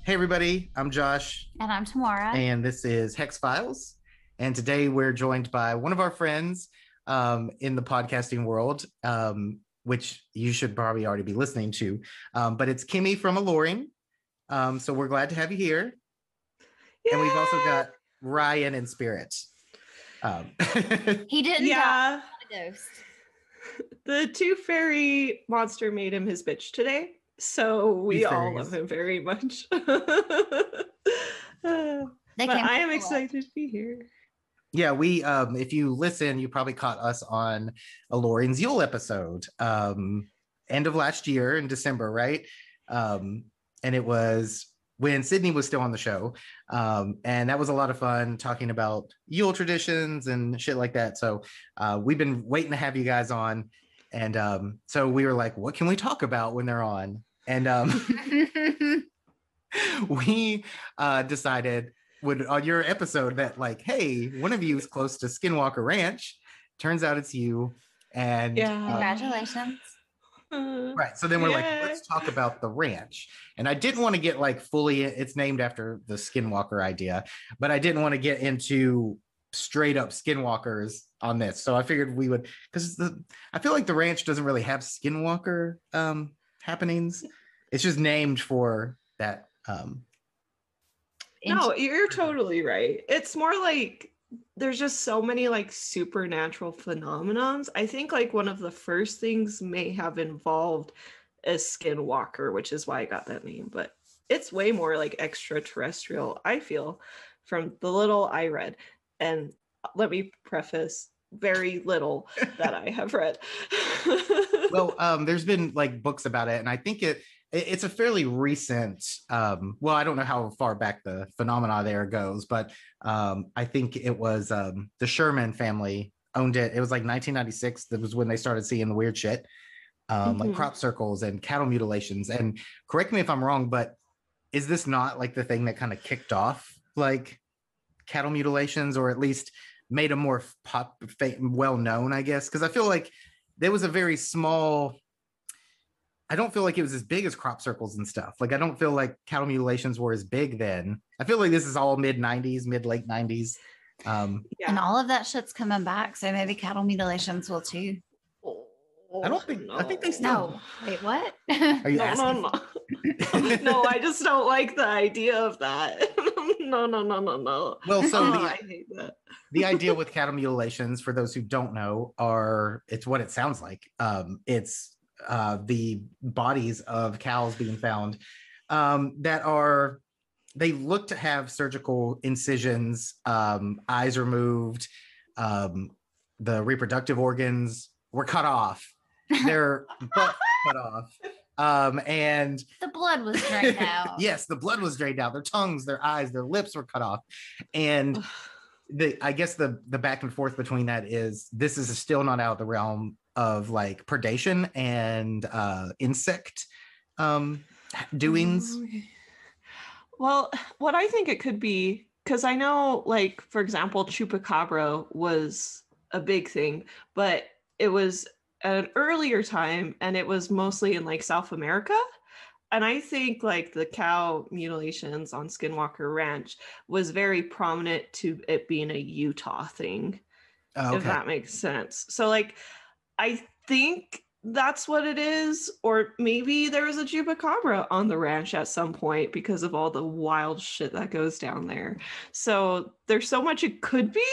Hey everybody, I'm Josh, And I'm Tamara. and this is Hex-Files. And today we're joined by one of our friends in the podcasting world, which you should probably already be listening to. But it's Kimmy from Aloreing. So we're glad to have you here. Yay! And we've also got Ryan in spirit. He didn't die. A ghost. The tooth fairy monster made him his bitch today. So we all love him very much. But I am excited to be here. Yeah, we if you listen, you probably caught us on Aloreing's Yule episode, end of last year in December, right? And it was when Sydney was still on the show. And that was a lot of fun talking about Yule traditions and shit like that. So we've been waiting to have you guys on. And so we were like, what can we talk about when they're on? And we decided on your episode that like, hey, one of you is close to Skinwalker Ranch. Turns out it's you. And congratulations. Right. So then we're like, let's talk about the ranch. And I didn't want to get like fully, it's named after the Skinwalker idea, but I didn't want to get into straight up skinwalkers on this. So I figured we would, because I feel like the ranch doesn't really have skinwalker happenings. It's just named for that. No, you're totally right. It's more like there's just so many like supernatural phenomenons. I think like one of the first things may have involved a skinwalker, which is why I got that name, but it's way more like extraterrestrial, I feel, from the little I read. And let me preface, very little that I have read. Well, there's been like books about it, and I think it's a fairly recent, well, I don't know how far back the phenomena there goes, but I think it was the Sherman family owned it. It was like 1996. That was when they started seeing the weird shit, like crop circles and cattle mutilations. And correct me if I'm wrong, but is this not like the thing that kind of kicked off like cattle mutilations, or at least made them more well known, I guess? Because I feel like there was a very small, I don't feel like it was as big as crop circles and stuff. Like, I don't feel like cattle mutilations were as big then. I feel like this is all late 90s. And all of that shit's coming back. So maybe cattle mutilations will too. I don't think, I think they still. No. Wait, what? Are you asking? No. No, I just don't like the idea of that. No. Well, so I hate that. The idea with cattle mutilations, for those who don't know, it's what it sounds like. It's the bodies of cows being found they look to have surgical incisions, eyes removed, the reproductive organs were cut off, their butt cut off. And the blood was drained out. Yes, the blood was drained out. Their tongues, their eyes, their lips were cut off. And I guess the back and forth between that is this is still not out of the realm of like predation and insect doings. Well, what I think it could be, because I know, like, for example, chupacabra was a big thing, but it was at an earlier time and it was mostly in like South America. And I think like the cow mutilations on Skinwalker Ranch was very prominent to it being a Utah thing, if that makes sense. So like, I think that's what it is. Or maybe there was a chupacabra on the ranch at some point because of all the wild shit that goes down there. So there's so much it could be.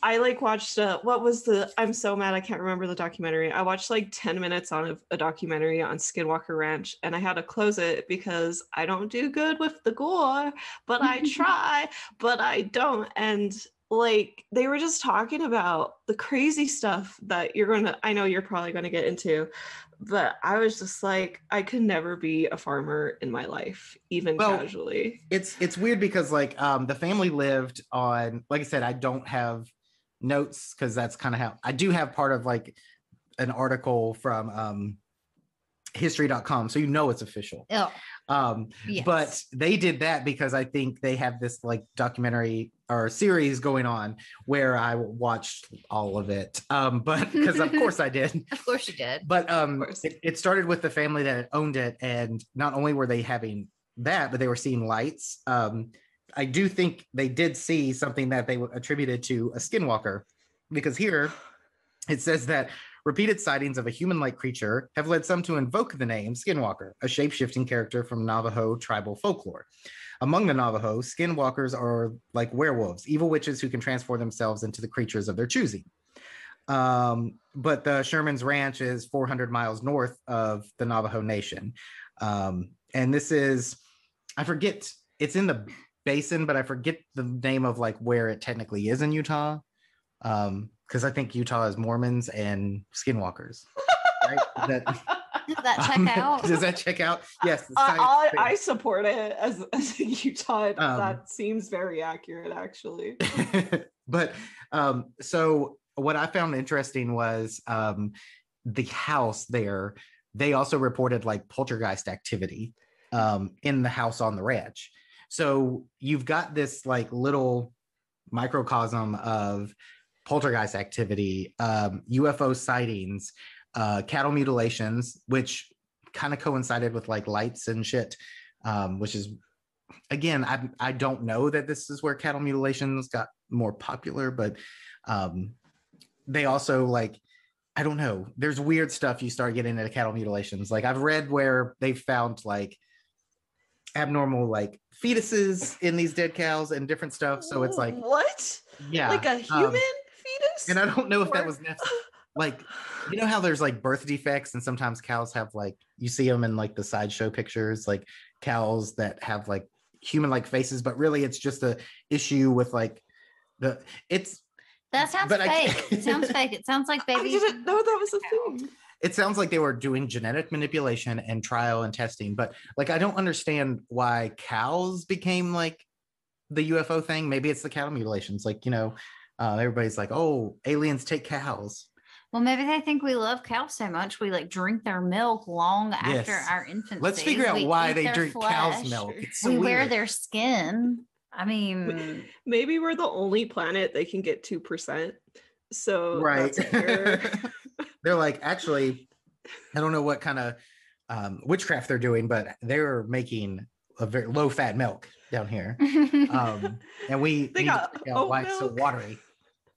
I like watched I'm so mad I can't remember the documentary. I watched like 10 minutes on a documentary on Skinwalker Ranch, and I had to close it because I don't do good with the gore, but I try, but I don't. And like they were just talking about the crazy stuff that I know you're probably going to get into, but I was just like, I could never be a farmer in my life, even casually. It's weird because like the family lived on, like I said, I don't have notes because that's kind of how I do have part of like an article from history.com, so it's official. Yes. But they did that because I think they have this like documentary or series going on where I watched all of it. But because of course I did. Of course you did. But it started with the family that owned it, and not only were they having that, but they were seeing lights. I do think they did see something that they attributed to a skinwalker, because here it says that repeated sightings of a human-like creature have led some to invoke the name Skinwalker, a shape-shifting character from Navajo tribal folklore. Among the Navajo, skinwalkers are like werewolves, evil witches who can transform themselves into the creatures of their choosing. But the Sherman's Ranch is 400 miles north of the Navajo Nation. And this is, I forget, it's in the basin, but I forget the name of like where it technically is in Utah. Because I think Utah is Mormons and skinwalkers. Right? Does that check out? Does that check out? Yes. I support it as a Utah. That seems very accurate, actually. But so what I found interesting was the house there. They also reported like poltergeist activity in the house on the ranch. So you've got this like little microcosm of poltergeist activity, UFO sightings, cattle mutilations, which kind of coincided with like lights and shit, which is, again, I don't know that this is where cattle mutilations got more popular, but they also like, I don't know, there's weird stuff you start getting into cattle mutilations. Like I've read where they found like abnormal like fetuses in these dead cows and different stuff. So it's like, what? Yeah. Like a human fetus? And I don't know if that was like, you know how there's like birth defects, and sometimes cows have like, you see them in like the sideshow pictures, like cows that have like human-like faces, but really it's just a issue with like that sounds fake. It sounds fake. It sounds like babies. I didn't know that was a thing. It sounds like they were doing genetic manipulation and trial and testing, but like I don't understand why cows became like the UFO thing. Maybe it's the cattle mutilations. Like, you know, everybody's like, oh, aliens take cows. Well, maybe they think we love cows so much we like drink their milk long after our infancy. Let's figure out why they drink cow's milk. It's so we weird. wear their skin. I mean, maybe we're the only planet they can get 2%. So right. That's They're like, actually, I don't know what kind of witchcraft they're doing, but they're making a very low-fat milk down here. And we got why it's so watery.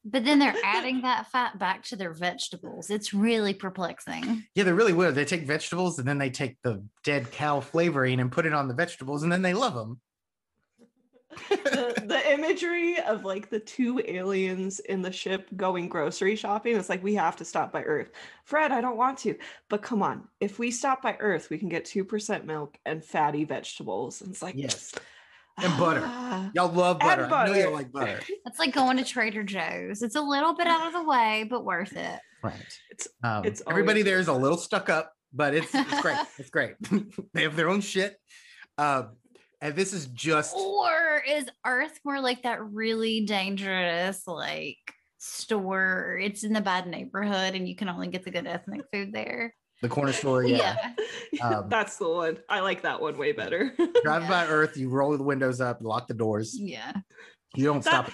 But then they're adding that fat back to their vegetables. It's really perplexing. Yeah, they're really weird. They take vegetables and then they take the dead cow flavoring and put it on the vegetables, and then they love them. the imagery of like the two aliens in the ship going grocery shopping, it's like, we have to stop by Earth. Fred, I don't want to, but come on, if we stop by Earth we can get 2% milk and fatty vegetables. And it's like, yes, and butter. Y'all love butter. I know y'all like butter. It's like going to Trader Joe's. It's a little bit out of the way, but worth it. Right. It's everybody there is a little stuck up, but it's great. It's great. They have their own shit. And this is just, or is Earth more like that really dangerous like store? It's in the bad neighborhood and you can only get the good ethnic food there. The corner store, yeah. That's the one. I like that one way better. Drive by Earth, you roll the windows up, lock the doors. Yeah. You don't stop it.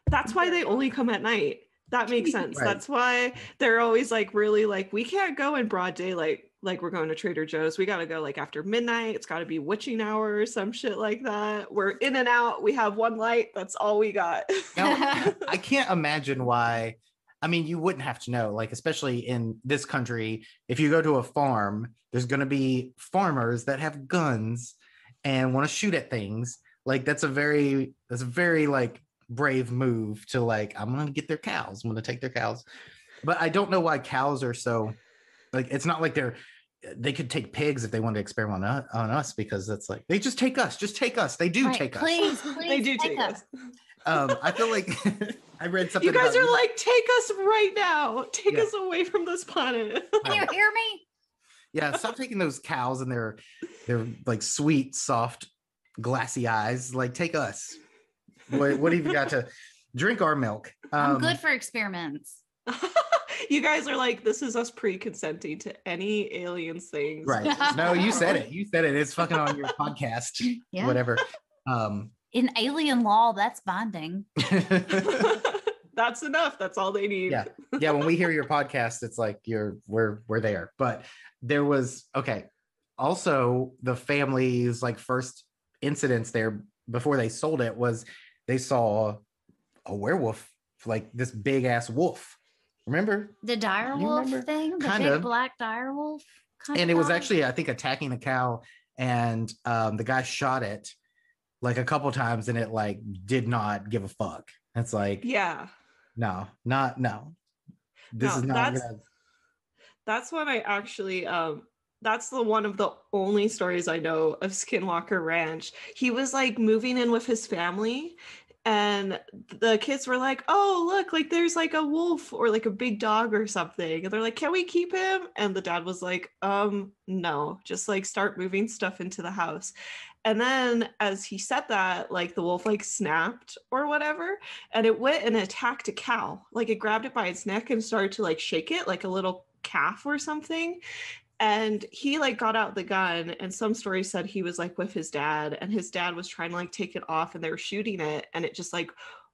That's why they only come at night. That makes sense. Right. That's why they're always like really like, we can't go in broad daylight like we're going to Trader Joe's. We got to go like after midnight. It's got to be witching hour or some shit like that. We're in and out. We have one light. That's all we got. Now, I can't imagine why. I mean, you wouldn't have to know, like, especially in this country, if you go to a farm, there's going to be farmers that have guns and want to shoot at things. Like, that's a very like brave move to like, I'm going to get their cows. I'm going to take their cows. But I don't know why cows are so, like, it's not like they could take pigs if they wanted to experiment on us, because it's like, they just take us. They do take us. Please, they do take us. I feel like I read something. You guys are like, take us right now. Take us away from this planet. Can you hear me? Yeah, stop taking those cows and their like sweet, soft, glassy eyes. Like, take us. What have you got to drink our milk? I'm good for experiments. You guys are like, this is us pre-consenting to any aliens things. Right. No, you said it. You said it. It's fucking on your podcast. Yeah. Whatever. In alien law, that's binding. That's enough. That's all they need. Yeah. Yeah. When we hear your podcast, it's like we're there. But there was also the family's like first incidents there before they sold it was they saw a werewolf, like this big ass wolf. Remember the dire wolf thing, the big black dire wolf, and it was actually, I think, attacking a cow, and the guy shot it like a couple times, and it like did not give a fuck. It's like, yeah, no. This is not gonna. That's when I actually that's the one of the only stories I know of Skinwalker Ranch. He was like moving in with his family, and the kids were like, oh, look, like there's like a wolf or like a big dog or something. And they're like, can we keep him? And the dad was like, no, just like start moving stuff into the house. And then as he said that, like the wolf like snapped or whatever, and it went and attacked a cow. Like it grabbed it by its neck and started to like shake it like a little calf or something. And he like got out the gun, and some stories said he was like with his dad, and his dad was trying to like take it off, and they were shooting it, and it just like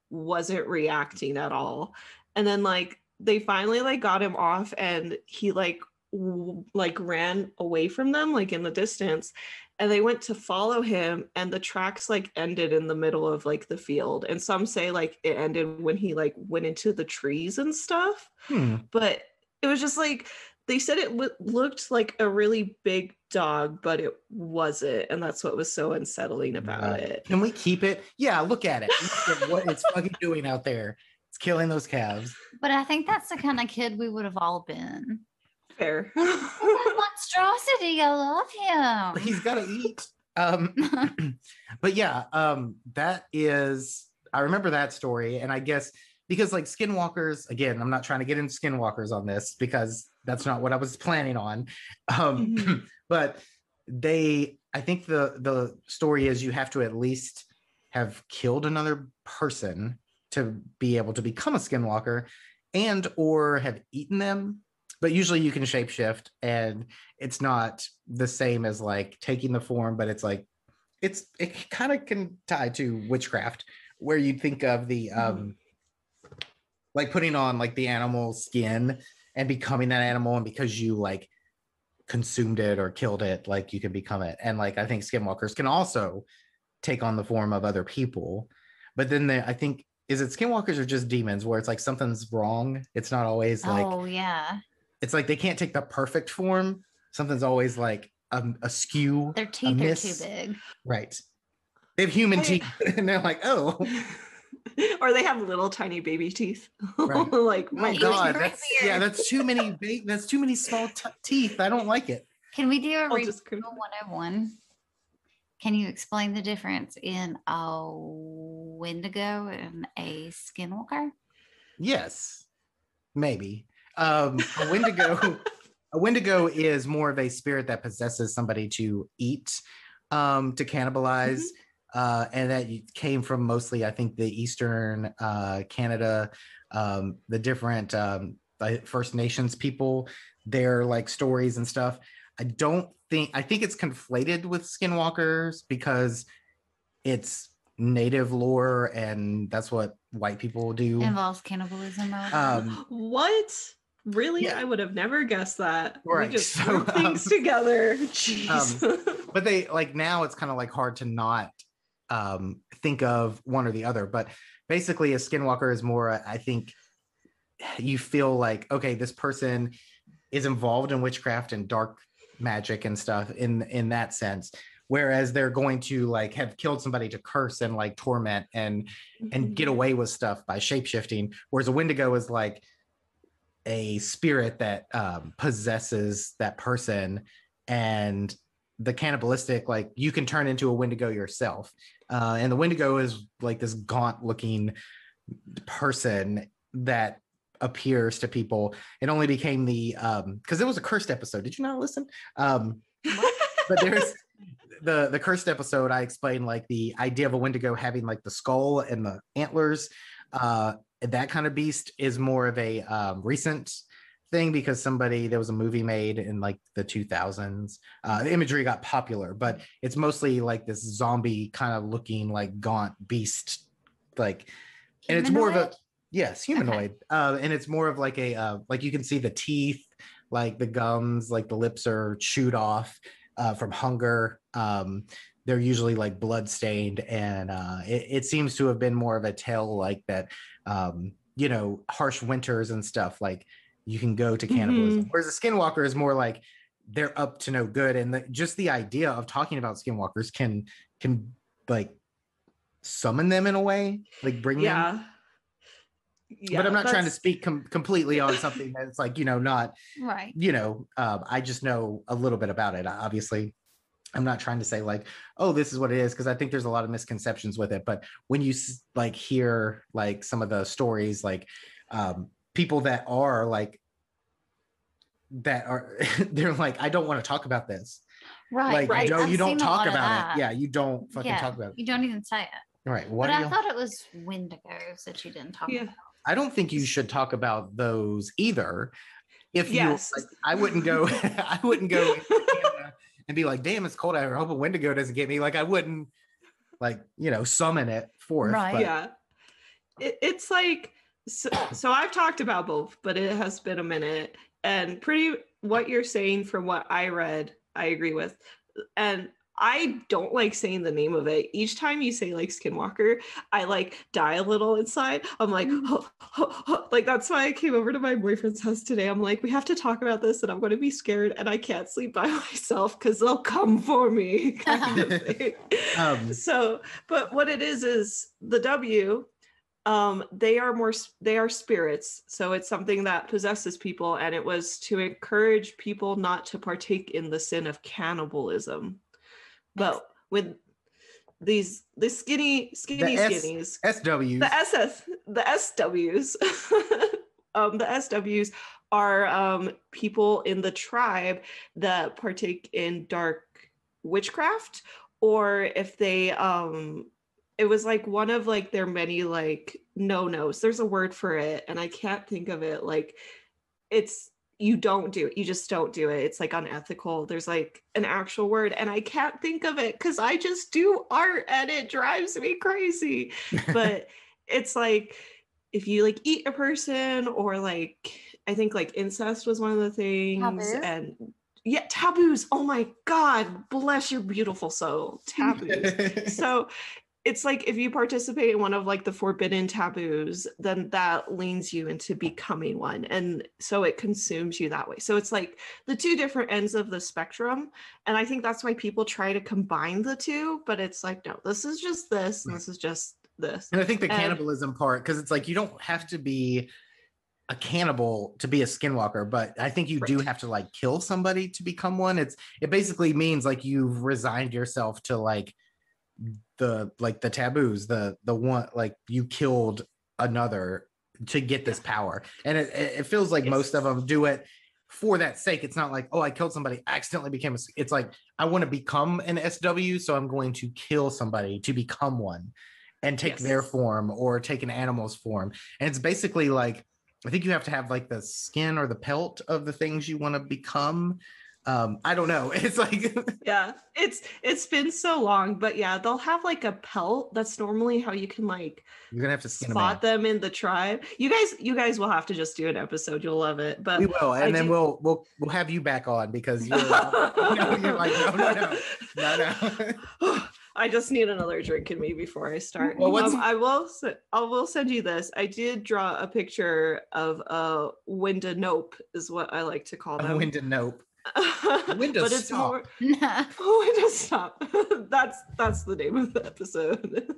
wasn't reacting at all. And then like they finally like got him off, and he like ran away from them like in the distance, and they went to follow him, and the tracks like ended in the middle of like the field. And some say like it ended when he like went into the trees and stuff. But it was just like, they said it looked like a really big dog, but it wasn't. And that's what was so unsettling about it. Can we keep it? Yeah, look at it. Look at what it's fucking doing out there. It's killing those calves. But I think that's the kind of kid we would have all been. Fair. Monstrosity, I love him. He's got to eat. But yeah, that is, I remember that story. And I guess because like skinwalkers, again, I'm not trying to get into skinwalkers on this because that's not what I was planning on. But I think the story is you have to at least have killed another person to be able to become a skinwalker, and or have eaten them. But usually you can shapeshift, and it's not the same as like taking the form, but it's like it kind of can tie to witchcraft, where you'd think of the like putting on like the animal skin and becoming that animal, and because you like consumed it or killed it, like you can become it. And like I think skinwalkers can also take on the form of other people. But then I think, is it skinwalkers or just demons, where it's like something's wrong? It's not always like, oh yeah, it's like they can't take the perfect form. Something's always like askew. Their teeth are too big. Right. They have human teeth, and they're like, oh. Or they have little tiny baby teeth. Right. Like, my God, that's too many. That's too many small teeth. I don't like it. Can we do a Reading 101? Can you explain the difference in a Wendigo and a Skinwalker? Yes, maybe. A Wendigo is more of a spirit that possesses somebody to eat, to cannibalize. And that came from mostly, I think, the Eastern Canada, the different First Nations people, their like stories and stuff. I think it's conflated with skinwalkers because it's native lore, and that's what white people do. Involves cannibalism. What? Really? Yeah. I would have never guessed that. Right. We just threw things together. Jeez. But they like, now it's kind of like hard to not think of one or the other. But basically a skinwalker is more, I think you feel like, okay, this person is involved in witchcraft and dark magic and stuff in that sense, whereas they're going to like have killed somebody to curse and like torment and get away with stuff by shapeshifting, whereas a Wendigo is like a spirit that possesses that person. And the cannibalistic, like you can turn into a Wendigo yourself, and the Wendigo is like this gaunt looking person that appears to people. It only became the because it was a cursed episode. Did you not listen? But there's the cursed episode. I explained like the idea of a Wendigo having like the skull and the antlers, that kind of beast is more of a recent thing, because there was a movie made in like the 2000s. The imagery got popular, but it's mostly like this zombie kind of looking like gaunt beast, like, and it's more of a, yes, humanoid. Okay. And it's more of like a like, you can see the teeth, like the gums, like the lips are chewed off from hunger. They're usually like blood stained, and it seems to have been more of a tale like that, you know, harsh winters and stuff, like you can go to cannibalism. Whereas the Skinwalker is more like they're up to no good, and just the idea of talking about Skinwalkers can like summon them in a way, like bring them. Yeah, but I'm not trying to speak completely on something that's like, you know, not right. You know, I just know a little bit about it. Obviously, I'm not trying to say like, oh, this is what it is, because I think there's a lot of misconceptions with it. But when you like hear like some of the stories, like people that are they're like, I don't want to talk about this. Right. Like, you don't talk about it. Yeah, you don't fucking talk about it. You don't even say it. Right. But I thought it was Wendigos that you didn't talk about. I don't think you should talk about those either. If you, like, I wouldn't go and be like, damn, it's cold out here. I hope a Wendigo doesn't get me. Like, I wouldn't, like, you know, summon it forth. Right. But... yeah. It's like, so I've talked about both, but it has been a minute. And what you're saying from what I read, I agree with. And I don't like saying the name of it. Each time you say like Skinwalker, I like die a little inside. I'm like, like, that's why I came over to my boyfriend's house today. I'm like, we have to talk about this, and I'm going to be scared, and I can't sleep by myself because they'll come for me. Kind of thing. So, but what it is the W, they are spirits. So it's something that possesses people, and it was to encourage people not to partake in the sin of cannibalism. But with the skinnies, SWs, the SWs, the SWs are people in the tribe that partake in dark witchcraft, or if they it was like one of like their many like no-nos. There's a word for it, and I can't think of it. Like, you don't do it. You just don't do it. It's like unethical. There's like an actual word, and I can't think of it because I just do art and it drives me crazy. But it's like, if you like eat a person, or like, I think like incest was one of the things. Taboos? And yeah, taboos. Oh my God, bless your beautiful soul. Taboos. So it's like, if you participate in one of like the forbidden taboos, then that leans you into becoming one. And so it consumes you that way. So it's like the two different ends of the spectrum. And I think that's why people try to combine the two, but it's like, no, this is just this, and this is just this. And I think the cannibalism part, because it's like, you don't have to be a cannibal to be a Skinwalker, but I think you do have to like kill somebody to become one. It basically means like you've resigned yourself to like the taboos, the one, like you killed another to get this power. And it feels like most of them do it for that sake. It's not like, oh, I killed somebody, I accidentally became it's like, I want to become an SW, so I'm going to kill somebody to become one and take their form, or take an animal's form. And it's basically like, I think you have to have like the skin or the pelt of the things you want to become. I don't know. It's like yeah, it's been so long, but yeah, they'll have like a pelt. That's normally how you can like, you're gonna have to spot them in the tribe. You guys will have to just do an episode. You'll love it. But we will, and then we'll have you back on, because you're, you're like, no. I just need another drink in me before I start. Well, I will send you this. I did draw a picture of a window nope, is what I like to call them. A window nope. Window but stop. Window stop. That's the name of the episode.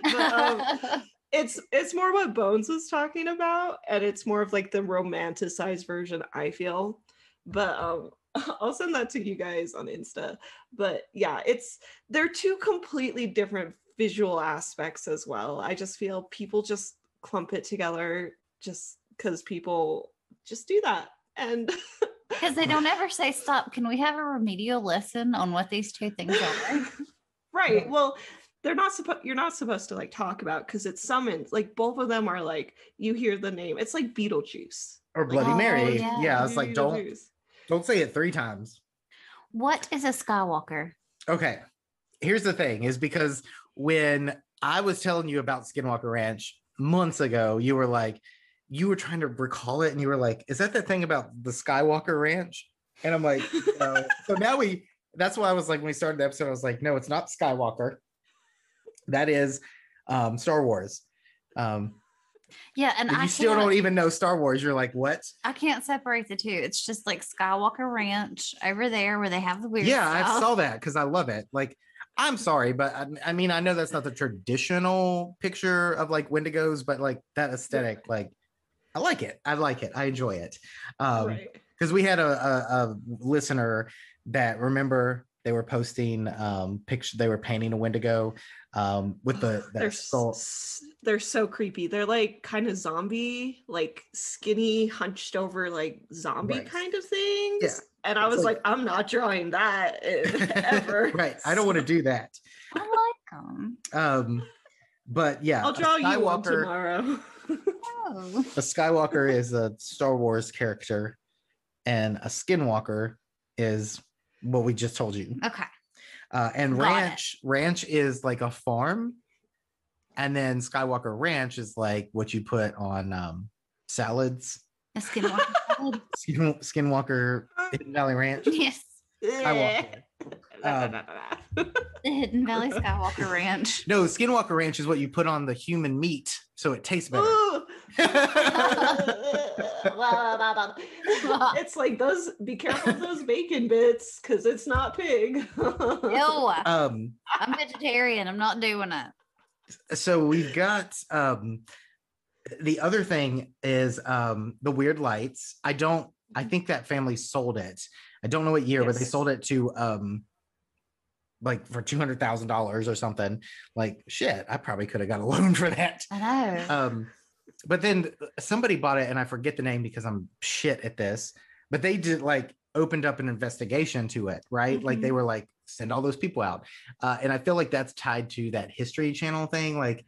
But, it's more what Bones was talking about, and it's more of like the romanticized version, I feel. But I'll send that to you guys on Insta. But yeah, they're two completely different visual aspects as well. I just feel people just clump it together just because people just do that. And because they don't ever say stop. Can we have a remedial lesson on what these two things are? Right. Well, you're not supposed to like talk about because it's summoned. Like both of them are like you hear the name. It's like Beetlejuice or Bloody Oh, Mary. yeah. Yeah, it's like Beetlejuice. don't say it 3 times. What is a Skywalker? Okay. Here's the thing is because when I was telling you about Skinwalker Ranch months ago, you were trying to recall it and you were like, is that the thing about the Skywalker Ranch? And I'm like, no. So now that's why I was like, when we started the episode, I was like, no, it's not Skywalker. That is Star Wars. Yeah, and you still don't even know Star Wars. You're like, what? I can't separate the two. It's just like Skywalker Ranch over there where they have the weird Yeah, stuff. I saw that because I love it. Like, I'm sorry, but I mean, I know that's not the traditional picture of like Wendigos, but like that aesthetic, like I like it. I enjoy it. Right. Because we had a listener that remember they were posting pictures. They were painting a Wendigo with that skull. They're so creepy. They're like kind of zombie, like skinny, hunched over, like zombie kind of things. Yeah. And I was like, I'm not drawing that ever. Right. I don't want to do that. I like them. But yeah, I'll draw you one tomorrow. Oh. A Skywalker is a Star Wars character, and a Skinwalker is what we just told you. Okay. And Got ranch is like a farm, and then Skywalker Ranch is like what you put on salads. A Skinwalker salad? Skinwalker Hidden Valley Ranch. Yes. Skywalker. The Hidden Valley Skywalker Ranch. No, Skinwalker Ranch is what you put on the human meat so it tastes better. It's like be careful of those bacon bits because it's not pig. Ew. I'm vegetarian. I'm not doing it. So we've got the other thing is the weird lights. I think that family sold it. I don't know what year, but they sold it to like for $200,000 or something. Like shit, I probably could have got a loan for that. I know. But then somebody bought it, and I forget the name because I'm shit at this. But they did like opened up an investigation to it, right? Like they were like, send all those people out, and I feel like that's tied to that History Channel thing. Like,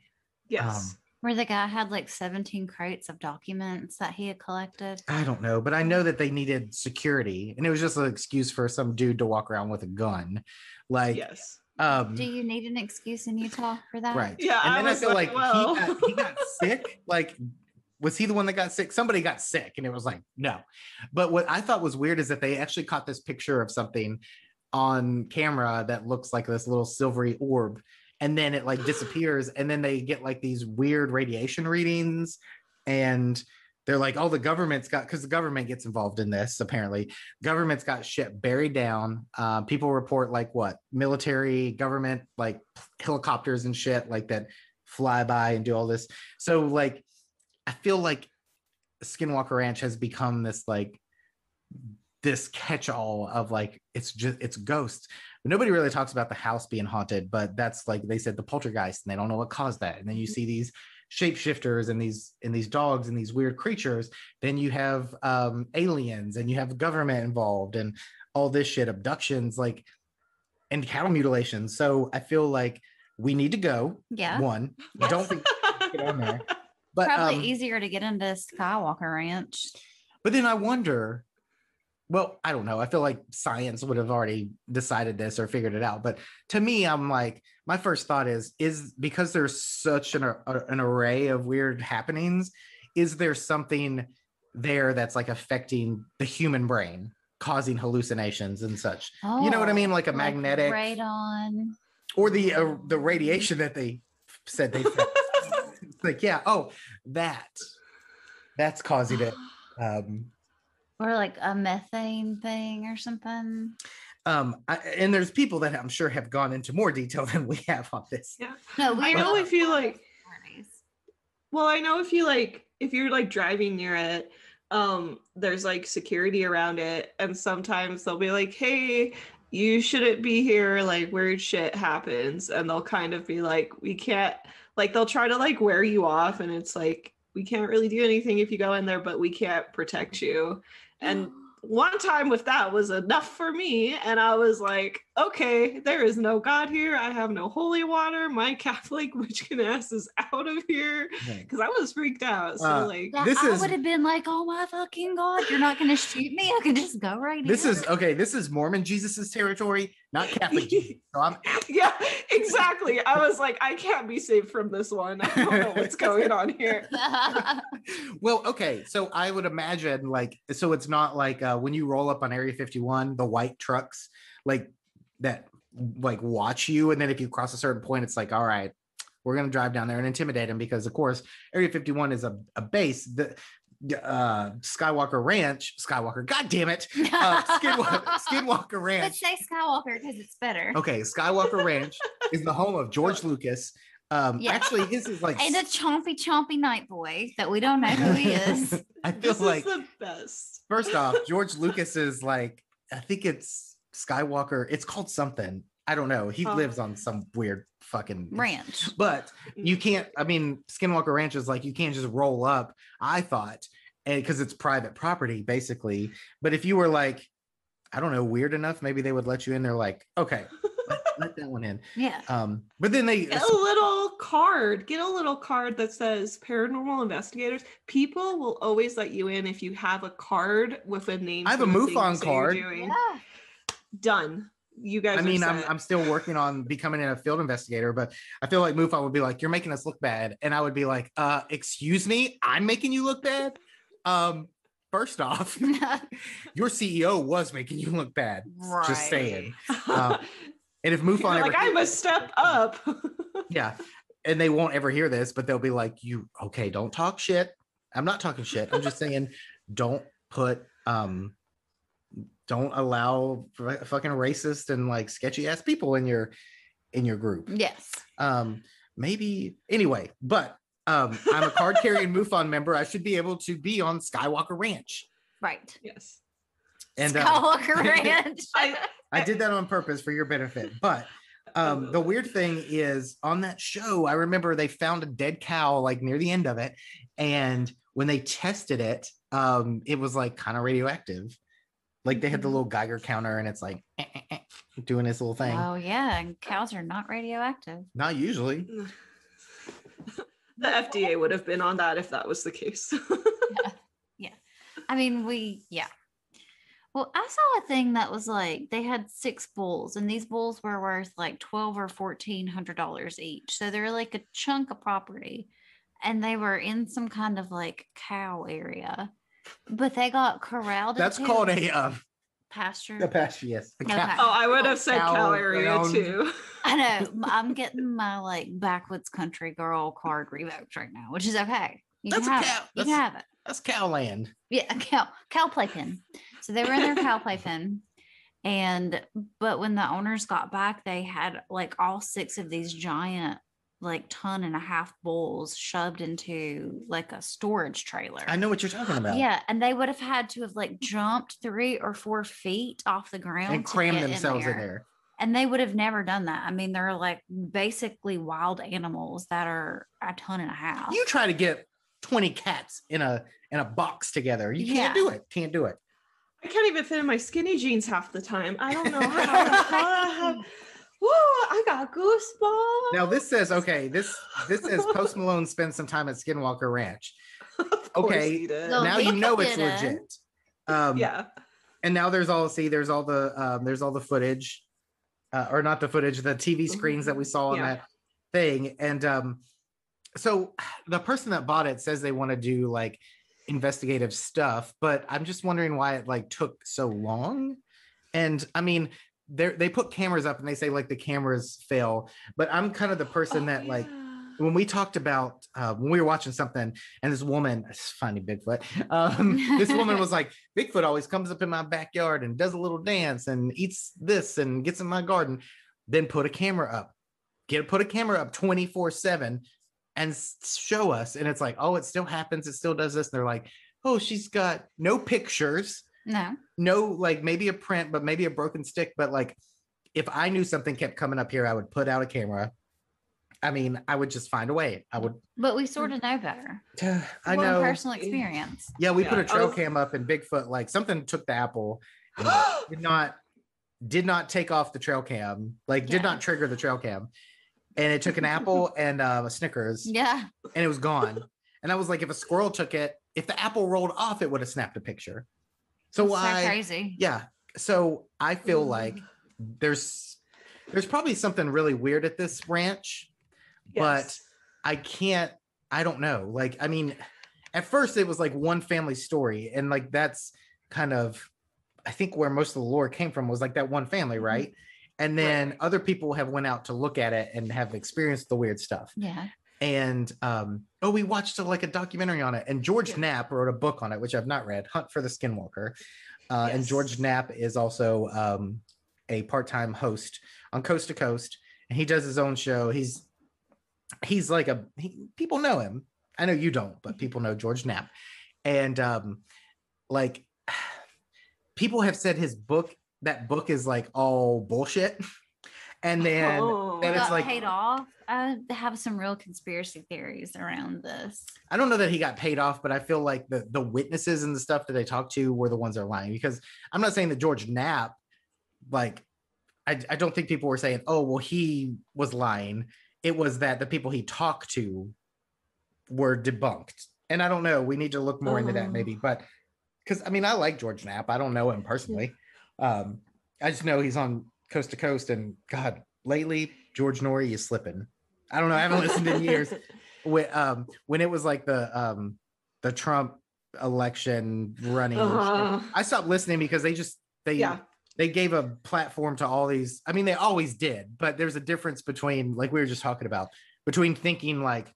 yes. Where the guy had like 17 crates of documents that he had collected. I don't know, but I know that they needed security, and it was just an excuse for some dude to walk around with a gun. Like, yes. Do you need an excuse in Utah for that? Right. Yeah. And then I feel like well. he got sick. Like, was he the one that got sick? Somebody got sick, and it was like, no. But what I thought was weird is that they actually caught this picture of something on camera that looks like this little silvery orb, and then it like disappears, and then they get like these weird radiation readings, and they're like, oh, the government's got, because the government gets involved in this, apparently. Government's got shit buried down. People report like what? Military, government, like helicopters and shit like that fly by and do all this. So like, I feel like Skinwalker Ranch has become this like, this catch-all of like, it's ghosts. But nobody really talks about the house being haunted, but that's like, they said the poltergeist, and they don't know what caused that. And then you see these shapeshifters and these dogs and these weird creatures. Then you have aliens, and you have the government involved, and all this shit, abductions, like, and cattle mutilations. So I feel like we need to go. Yeah. One, Yes. don't think get on there, but Probably easier to get into Skywalker Ranch. But then I wonder, well, I don't know. I feel like science would have already decided this or figured it out. But to me, I'm like, my first thought is because there's such an array of weird happenings, is there something there that's like affecting the human brain, causing hallucinations and such? Oh, you know what I mean? Like a like magnetic radon. Or the radiation that they said they felt. It's like, yeah, oh, that's causing it. Or like a methane thing or something. And there's people that I'm sure have gone into more detail than we have on this. Yeah. No, I know if you like, well, I know if you're like driving near it, there's like security around it, and sometimes they'll be like, hey, you shouldn't be here, like weird shit happens, and they'll kind of be like, we can't, like they'll try to like wear you off, and it's like, we can't really do anything if you go in there, but we can't protect you. And one time with that was enough for me. And I was like, okay, there is no God here. I have no holy water. My Catholic witchkin ass is out of here. Because I was freaked out. So like I would have been like, oh my fucking God, you're not gonna shoot me. I can just go right This here. is okay. This is Mormon Jesus's territory, not Catholic Jesus. So I'm yeah, exactly. I was like, I can't be saved from this one. I don't know what's going on here. well, okay. So I would imagine like, so it's not like when you roll up on Area 51, the white trucks like that like watch you, and then if you cross a certain point, it's like, all right, we're gonna drive down there and intimidate them, because of course Area 51 is a base. The Skywalker Ranch, Skywalker, god damn it, Skinwalker Ranch. Let's say Skywalker because it's better. Okay, Skywalker Ranch is the home of George Lucas. Actually, his is like and a chompy night boy that we don't know who he is. I feel This like is the best. First off, George Lucas is like, I think it's Skywalker. It's called something. I don't know. He lives on some weird fucking ranch. But you can't, I mean, Skinwalker Ranch is like, you can't just roll up, I thought, and because it's private property, basically. But if you were like, I don't know, weird enough, maybe they would let you in. They're like, okay, let that one in. Yeah. But then they get a little card that says paranormal investigators. People will always let you in if you have a card with a name. I have a MUFON card. Yeah. Done. You guys. I mean, I'm still working on becoming a field investigator, but I feel like MUFON would be like, you're making us look bad. And I would be like, excuse me, I'm making you look bad. First off, your CEO was making you look bad. Right. Just saying. And if MUFON like, I must step up. Yeah. And they won't ever hear this, but they'll be like, okay, don't talk shit. I'm not talking shit. I'm just saying, don't allow fucking racist and like sketchy ass people in your group. Yes. Maybe anyway, but I'm a card carrying MUFON member. I should be able to be on Skywalker Ranch. Right. Yes. And Skywalker Ranch. I did that on purpose for your benefit. But the weird thing is, on that show, I remember they found a dead cow like near the end of it, and when they tested it, it was like kind of radioactive. Like they had the little Geiger counter, and it's like doing this little thing. Oh yeah, and cows are not radioactive. Not usually. The FDA would have been on that if that was the case. Yeah. I mean, Well, I saw a thing that was like they had 6 bulls, and these bulls were worth like $1,200 or $1,400 each. So they're like a chunk of property, and they were in some kind of like cow area, but they got corralled. That's called a pasture. The pasture, yes. The cow. Oh, I would have said cow area too. I know. I'm getting my like backwoods country girl card revoked right now, which is okay. You can have it. That's cow land. Yeah, cow playpen. So they were in their cow playpen, but when the owners got back, they had like all 6 of these giant, like 1.5-ton bulls shoved into like a storage trailer. I know what you're talking about. Yeah, and they would have had to have like jumped 3 or 4 feet off the ground and crammed themselves in there. And they would have never done that. I mean, they're like basically wild animals that are 1.5 tons. You try to get 20 cats in a box together. You can't do it. Can't do it. I can't even fit in my skinny jeans half the time. I don't know how. Whoa, I got goosebumps. Now this says, okay, this says Post Malone spends some time at Skinwalker Ranch. Okay, now you know it's legit. Yeah. And now there's all the footage, or not the footage, the TV screens that we saw on that thing. And so the person that bought it says they want to do like investigative stuff, but I'm just wondering why it like took so long. And I mean, they put cameras up and they say like the cameras fail, but I'm kind of the person that like when we talked about when we were watching something, and this woman, it's funny Bigfoot, this woman was like, Bigfoot always comes up in my backyard and does a little dance and eats this and gets in my garden. Then put a camera up 24/7 and show us. And it's like, oh, it still happens, it still does this. And they're like, oh, she's got no pictures, no like maybe a print, but maybe a broken stick. But like if I knew something kept coming up here, I would put out a camera I mean, I would just find a way. I would. But we sort of know better. I From know. personal experience. Yeah, we put a trail was- cam up and Bigfoot, like something took the apple and did not take off the trail cam, like did not trigger the trail cam. And it took an apple and a Snickers. Yeah. And it was gone. And I was like, if a squirrel took it, if the apple rolled off, it would have snapped a picture. So That's so crazy. Yeah. So I feel like there's probably something really weird at this ranch, but I don't know. Like, I mean, at first it was like one family story, and like that's kind of, I think, where most of the lore came from, was like that one family, right? And then other people have went out to look at it and have experienced the weird stuff. Yeah. And we watched a documentary on it, and George Knapp wrote a book on it, which I've not read, Hunt for the Skinwalker. And George Knapp is also a part-time host on Coast to Coast, and he does his own show. He's like people know him. I know you don't, but people know George Knapp. And like people have said that book is like all bullshit. And then it's like paid off. I have some real conspiracy theories around this. I don't know that he got paid off, but I feel like the witnesses and the stuff that they talked to were the ones that are lying, because I'm not saying that George Knapp, like, I don't think people were saying, oh, well, he was lying. It was that the people he talked to were debunked. And I don't know. We need to look more into that maybe. But because, I mean, I like George Knapp. I don't know him personally. I just know he's on Coast to Coast, and God, lately, George Norrie is slipping. I don't know. I haven't listened in years. When it was like the Trump election running, I stopped listening because they gave a platform to all these. I mean, they always did, but there's a difference between, like we were just talking about, between thinking like,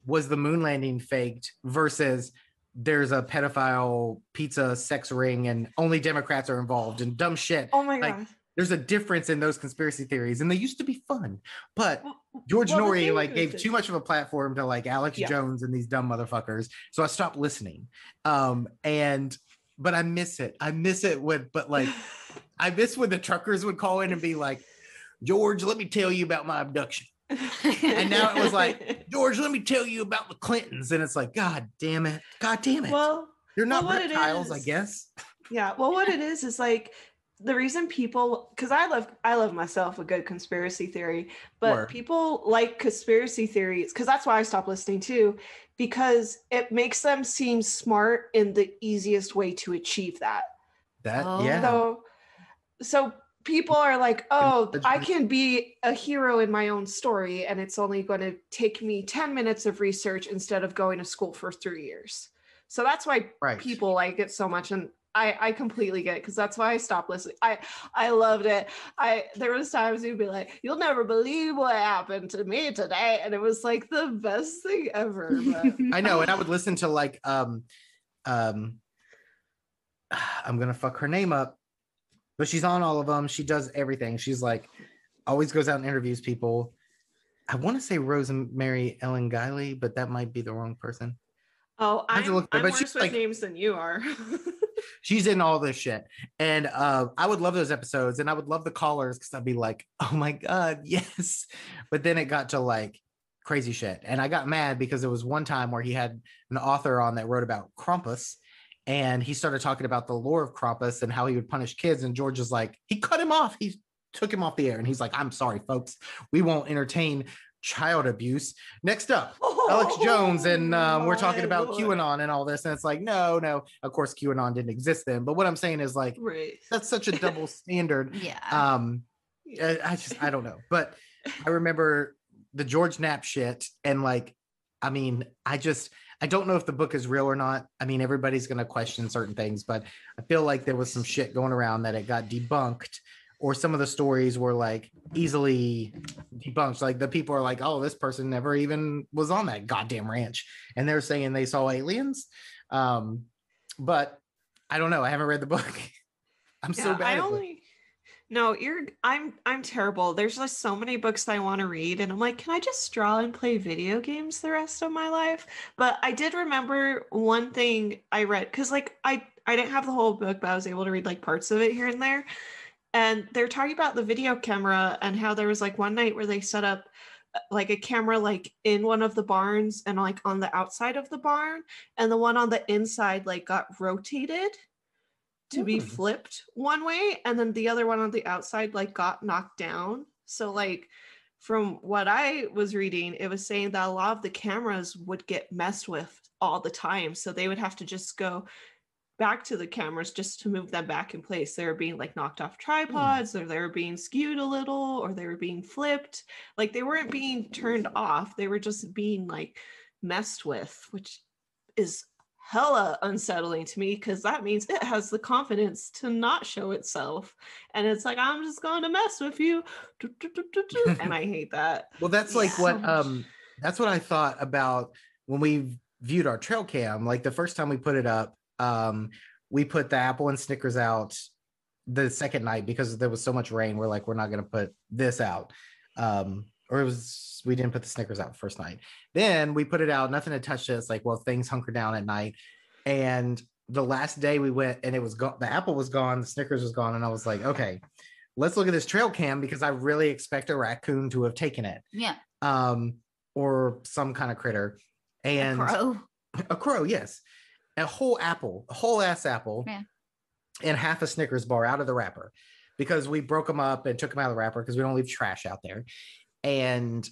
was the moon landing faked versus there's a pedophile pizza sex ring and only Democrats are involved and dumb shit. Oh my God. There's a difference in those conspiracy theories, and they used to be fun, but George Norrie gave too much of a platform to like Alex Jones and these dumb motherfuckers. So I stopped listening. But I miss it. I miss when the truckers would call in and be like, George, let me tell you about my abduction. And now it was like, George, let me tell you about the Clintons. And it's like, God damn it. Well, they're not reptiles, I guess. Yeah. Well, what it is like, the reason people, because I love myself a good conspiracy theory, but people like conspiracy theories, because that's why I stopped listening too, because it makes them seem smart in the easiest way to achieve that. So people are like, oh, I can be a hero in my own story, and it's only going to take me 10 minutes of research instead of going to school for 3 years. So that's why people like it so much. And I completely get it, because that's why I stopped listening. I loved it. There was times you'd be like, you'll never believe what happened to me today. And it was like the best thing ever. But I know. And I would listen to like, I'm going to fuck her name up, but she's on all of them. She does everything. She's like, always goes out and interviews people. I want to say Rosemary Ellen Guiley, but that might be the wrong person. Oh, I'm worse with names than you are. She's in all this shit. And I would love those episodes, and I would love the callers, because I'd be like, oh my God, yes. But then it got to like crazy shit. And I got mad because there was one time where he had an author on that wrote about Krampus, and he started talking about the lore of Krampus and how he would punish kids. And George is like, he cut him off. He took him off the air. And he's like, I'm sorry, folks. We won't entertain child abuse. Next up, Alex Jones, and we're talking about QAnon and all this, and it's like, no, of course QAnon didn't exist then, but what I'm saying is like, that's such a double standard. I don't know, but I remember the George Knapp shit, and like, I mean, I don't know if the book is real or not. I mean, everybody's going to question certain things, but I feel like there was some shit going around that it got debunked, or some of the stories were like easily debunked. Like the people are like, oh, this person never even was on that goddamn ranch, and they're saying they saw aliens. But I don't know. I haven't read the book. I'm so bad. I'm terrible. There's just so many books that I want to read, and I'm like, can I just draw and play video games the rest of my life? But I did remember one thing I read, because like I didn't have the whole book, but I was able to read like parts of it here and there. And they're talking about the video camera and how there was like one night where they set up like a camera like in one of the barns and like on the outside of the barn, and the one on the inside like got rotated to be flipped one way, and then the other one on the outside like got knocked down. So like from what I was reading, it was saying that a lot of the cameras would get messed with all the time, so they would have to just go back to the cameras just to move them back in place. They were being like knocked off tripods, or they were being skewed a little, or they were being flipped. Like they weren't being turned off, they were just being like messed with, which is hella unsettling to me, because that means it has the confidence to not show itself, and it's like, I'm just going to mess with you, and I hate that. Well, that's like what that's what I thought about when we viewed our trail cam. Like the first time we put it up, we put the apple and Snickers out the second night because there was so much rain. We're like, we're not going to put this out. We didn't put the Snickers out the first night. Then we put it out, nothing had touched it. It's like, well, things hunker down at night. And the last day we went and it was gone. The apple was gone. The Snickers was gone. And I was like, okay, let's look at this trail cam because I really expect a raccoon to have taken it. Yeah. Or some kind of critter. And a crow, yes. A whole ass apple, yeah, and half a Snickers bar out of the wrapper because we broke them up and took them out of the wrapper because we don't leave trash out there. And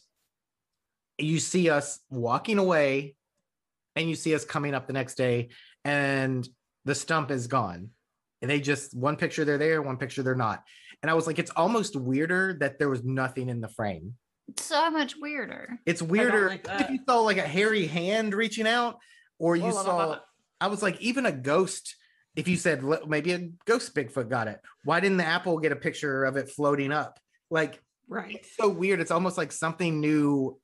you see us walking away and you see us coming up the next day and the stump is gone. And they just, one picture they're there, one picture they're not. And I was like, it's almost weirder that there was nothing in the frame. So much weirder. It's weirder if you saw like a hairy hand reaching out, or you saw, I was like, even a ghost, if you said maybe a ghost Bigfoot got it, why didn't the apple get a picture of it floating up? Like, right. It's so weird. It's almost like something new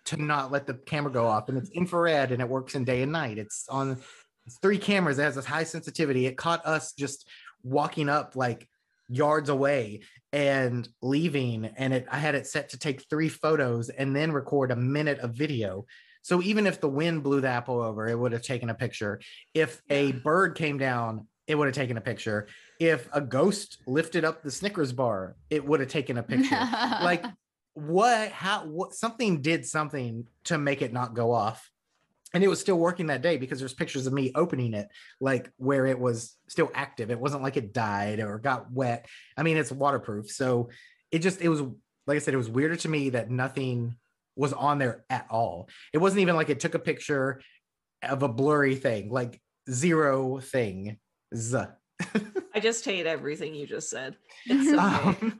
to not let the camera go off. And it's infrared and it works in day and night. It's 3 cameras. It has this high sensitivity. It caught us just walking up like yards away and leaving. And I had it set to take 3 photos and then record a minute of video. So even if the wind blew the apple over, it would have taken a picture. If a bird came down, it would have taken a picture. If a ghost lifted up the Snickers bar, it would have taken a picture. Like what something did something to make it not go off. And it was still working that day because there's pictures of me opening it, like where it was still active. It wasn't like it died or got wet. I mean, it's waterproof. So it was, like I said, it was weirder to me that nothing was on there at all. It wasn't even like it took a picture of a blurry thing, like 0 thing. I just hate everything you just said. It's okay.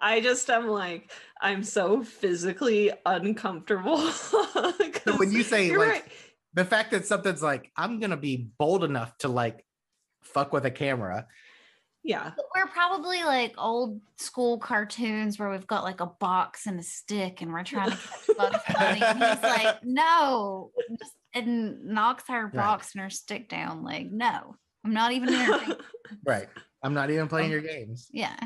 I'm like, I'm so physically uncomfortable. So when you say like right. The fact that something's like, I'm gonna be bold enough to like fuck with a camera. Yeah. We're probably like old school cartoons where we've got like a box and a stick and we're trying to catch Bugs Bunny. And he's like, no, and knocks our box and our stick down. Like, no, I'm not even entertaining. Right. I'm not even playing your games. Yeah.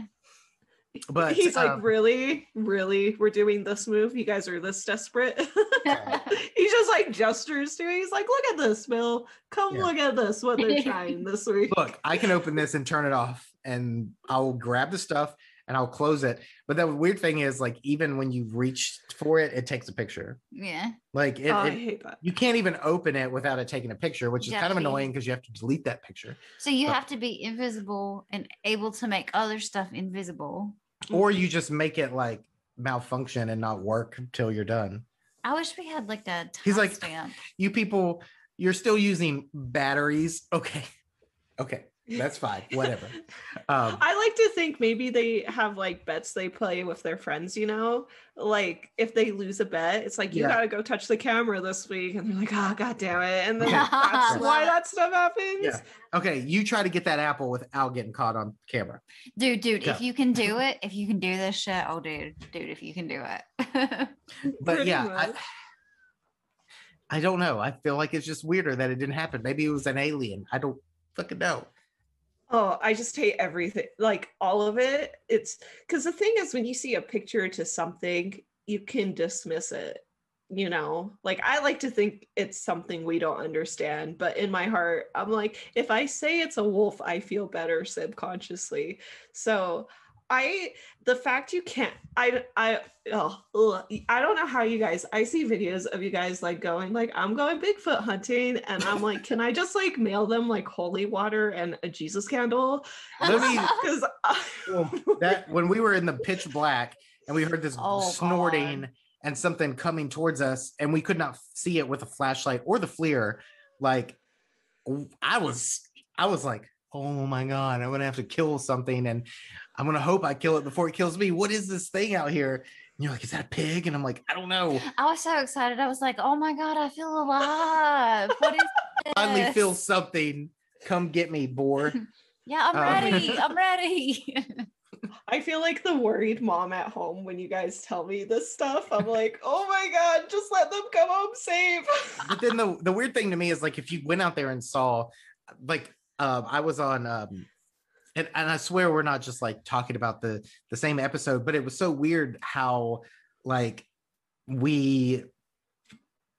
But he's like, really, we're doing this move. You guys are this desperate. He just like gestures to it. He's like, look at this, Bill. Come look at this. What they're trying this week. Look, I can open this and turn it off, and I'll grab the stuff and I'll close it. But the weird thing is, like, even when you reach for it, it takes a picture. Yeah. Like I hate that. You can't even open it without it taking a picture, which is kind of annoying because you have to delete that picture. So you have to be invisible and able to make other stuff invisible. Or you just make it like malfunction and not work until you're done. I wish we had like a He's like, stamp. You people, you're still using batteries. Okay, that's fine. Whatever. I like to think maybe they have like bets they play with their friends, you know, like if they lose a bet, it's like, you gotta go touch the camera this week, and they're like, oh god damn it, and then that's why that stuff happens. Yeah. Okay, you try to get that apple without getting caught on camera. Dude, if you can do it, if you can do this shit, oh dude, if you can do it. But yeah, I don't know. I feel like it's just weirder that it didn't happen. Maybe it was an alien. I don't fucking know. Oh, I just hate everything, like all of it. It's because the thing is, when you see a picture to something, you can dismiss it, you know, like I like to think it's something we don't understand, but in my heart, I'm like, if I say it's a wolf, I feel better subconsciously. So the fact you can't, I don't know how you guys, I see videos of you guys like going like, I'm going Bigfoot hunting, and I'm like, can I just like mail them like holy water and a Jesus candle? Because that when we were in the pitch black and we heard this snorting God. and something coming towards us, and we could not see it with a flashlight or the FLIR, like I was like, oh my God, I'm gonna have to kill something, and I'm gonna hope I kill it before it kills me. What is this thing out here? And you're like, is that a pig? And I'm like, I don't know. I was so excited. I was like, oh my God, I feel alive. What is this? Finally feel something. Come get me, boar. Yeah, I'm ready. I'm ready. I feel like the worried mom at home when you guys tell me this stuff. I'm like, oh my God, just let them come home safe. But then the weird thing to me is like, if you went out there and saw, like, I was on, and I swear we're not just like talking about the same episode, but it was so weird how like we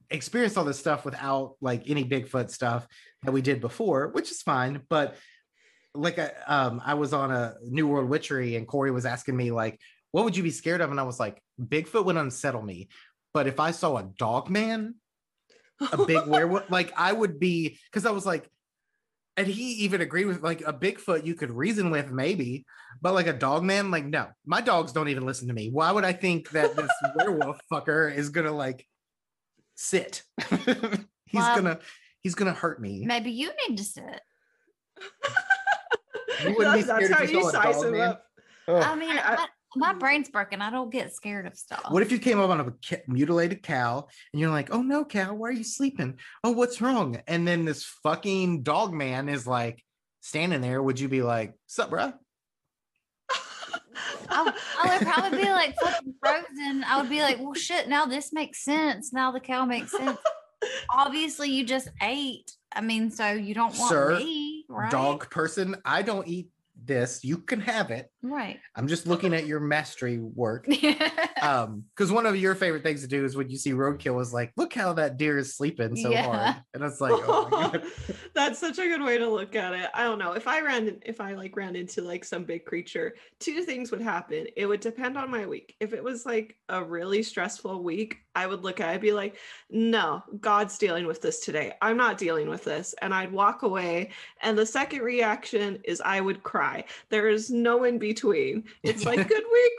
experienced all this stuff without like any Bigfoot stuff that we did before, which is fine. But like I was on a New World Witchery, and Corey was asking me like, what would you be scared of? And I was like, Bigfoot would unsettle me. But if I saw a dog man, a big werewolf, like I would be, because I was like, and he even agreed with like a Bigfoot you could reason with maybe, but like a dog man, like no, my dogs don't even listen to me. Why would I think that this werewolf fucker is gonna like sit? he's gonna hurt me. Maybe you need to sit. You wouldn't be scared That's how if you you saw a size dog him man. up. I mean, my brain's broken. I don't get scared of stuff. What if you came up on a mutilated cow and you're like, oh no, cow, why are you sleeping? Oh, what's wrong? And then this fucking dog man is like standing there. Would you be like, sup, bro? I would probably be like fucking frozen. I would be like, well, shit, now this makes sense. Now the cow makes sense. Obviously, you just ate. I mean, so you don't want me, right? Dog person, I don't eat this. You can have it. Right. I'm just looking at your mastery work. Because one of your favorite things to do is when you see roadkill is like, look how that deer is sleeping so hard. And it's like, oh my God. That's such a good way to look at it. I don't know. If I ran into like some big creature, two things would happen. It would depend on my week. If it was like a really stressful week, I would look at it and be like, no, God's dealing with this today. I'm not dealing with this. And I'd walk away. And the second reaction is I would cry. There is no in between. It's like, good week,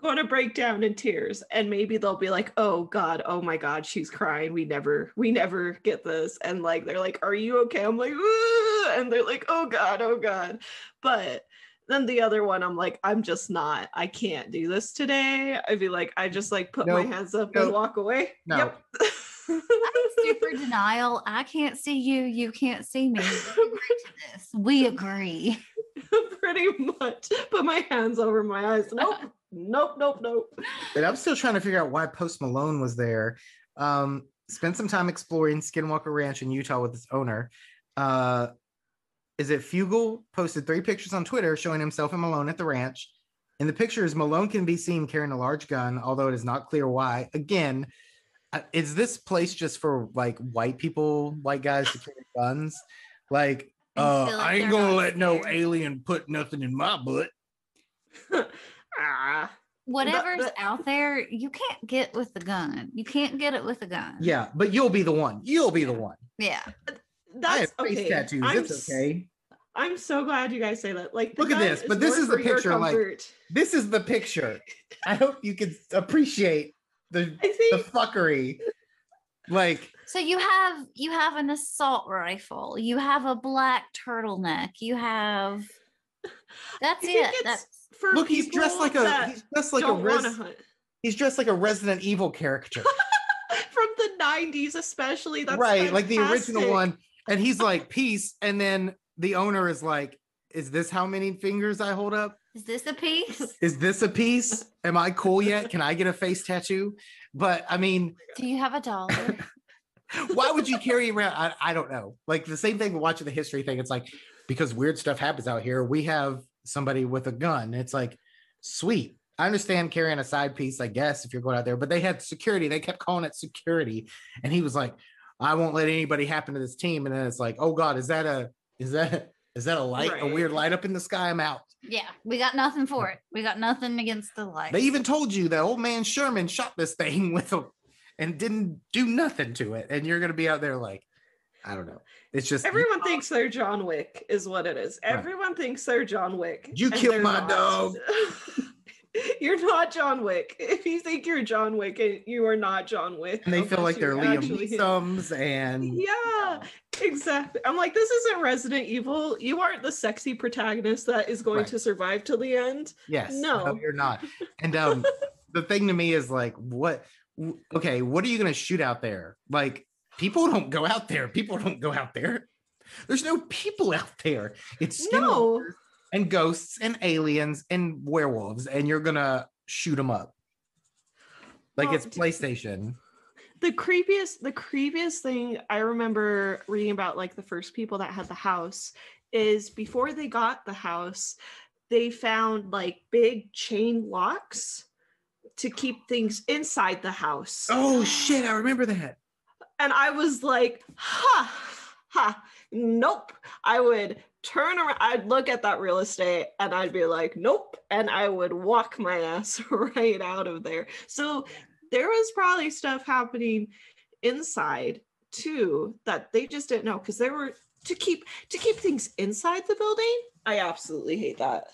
going to break down in tears. And maybe they'll be like, oh God, oh my God, she's crying. We never get this. And like, they're like, are you okay? I'm like, ooh! And they're like, oh God, oh God. But then the other one, I'm like, I'm just not, I can't do this today. I'd be like, I just like put my hands up and walk away. No. Yep. I'm super denial. I can't see you. You can't see me. We agree to this. We agree. Pretty much. Put my hands over my eyes. Nope. But I'm still trying to figure out why Post Malone was there. Spent some time exploring Skinwalker Ranch in Utah with its owner. Is it Fugel posted 3 pictures on Twitter showing himself and Malone at the ranch. In the pictures, Malone can be seen carrying a large gun, although it is not clear why. Again, is this place just for like white guys to carry guns? Like, I ain't gonna let no alien put nothing in my butt. Whatever's out there, you can't get with the gun. You can't get it with a gun. Yeah, but you'll be the one. Yeah. I have face tattoos. It's okay. I'm so glad you guys say that. Like, look at this, but this is the picture. Like, this is the picture. I hope you can appreciate the fuckery. Like, so you have an assault rifle. You have a black turtleneck. You have. That's it. That's for look. He's dressed like he's dressed like a Resident Evil character from the 90s, especially. That's right, fantastic. Like the original one. And he's like, peace. And then the owner is like, is this how many fingers I hold up? Is this a piece? Is this a piece? Am I cool yet? Can I get a face tattoo? But I mean, do you have $1? Why would you carry around? I don't know. Like the same thing with watching the history thing. It's like, because weird stuff happens out here, we have somebody with a gun. It's like, sweet. I understand carrying a side piece, I guess, if you're going out there, but they had security. They kept calling it security. And he was like, I won't let anybody happen to this team. And then it's like, oh God, is that Is that a light? Right. A weird light up in the sky? I'm out. Yeah, we got nothing for it. We got nothing against the light. They even told you that old man Sherman shot this thing with a and didn't do nothing to it. And you're gonna be out there like, I don't know. It's just everyone thinks they're John Wick is what it is. Right. Everyone thinks they're John Wick. You killed my not. dog. You're not John Wick. If you think you're John Wick, you are not John Wick. And they feel like they're Liam actually Neeson's and yeah, exactly. I'm like, this isn't Resident Evil. You aren't the sexy protagonist that is going to survive till the end. Yes. No, you're not. And the thing to me is like, what are you gonna shoot out there? Like, people don't go out there. There's no people out there. It's skinwalkers and ghosts and aliens and werewolves, and you're gonna shoot them up like it's PlayStation. The creepiest thing I remember reading about, like the first people that had the house, is before they got the house, they found like big chain locks to keep things inside the house. Oh shit, I remember that. And I was like, nope. I would turn around, I'd look at that real estate and I'd be like, nope. And I would walk my ass right out of there. So there was probably stuff happening inside too that they just didn't know, because they were to keep things inside the building. I absolutely hate that.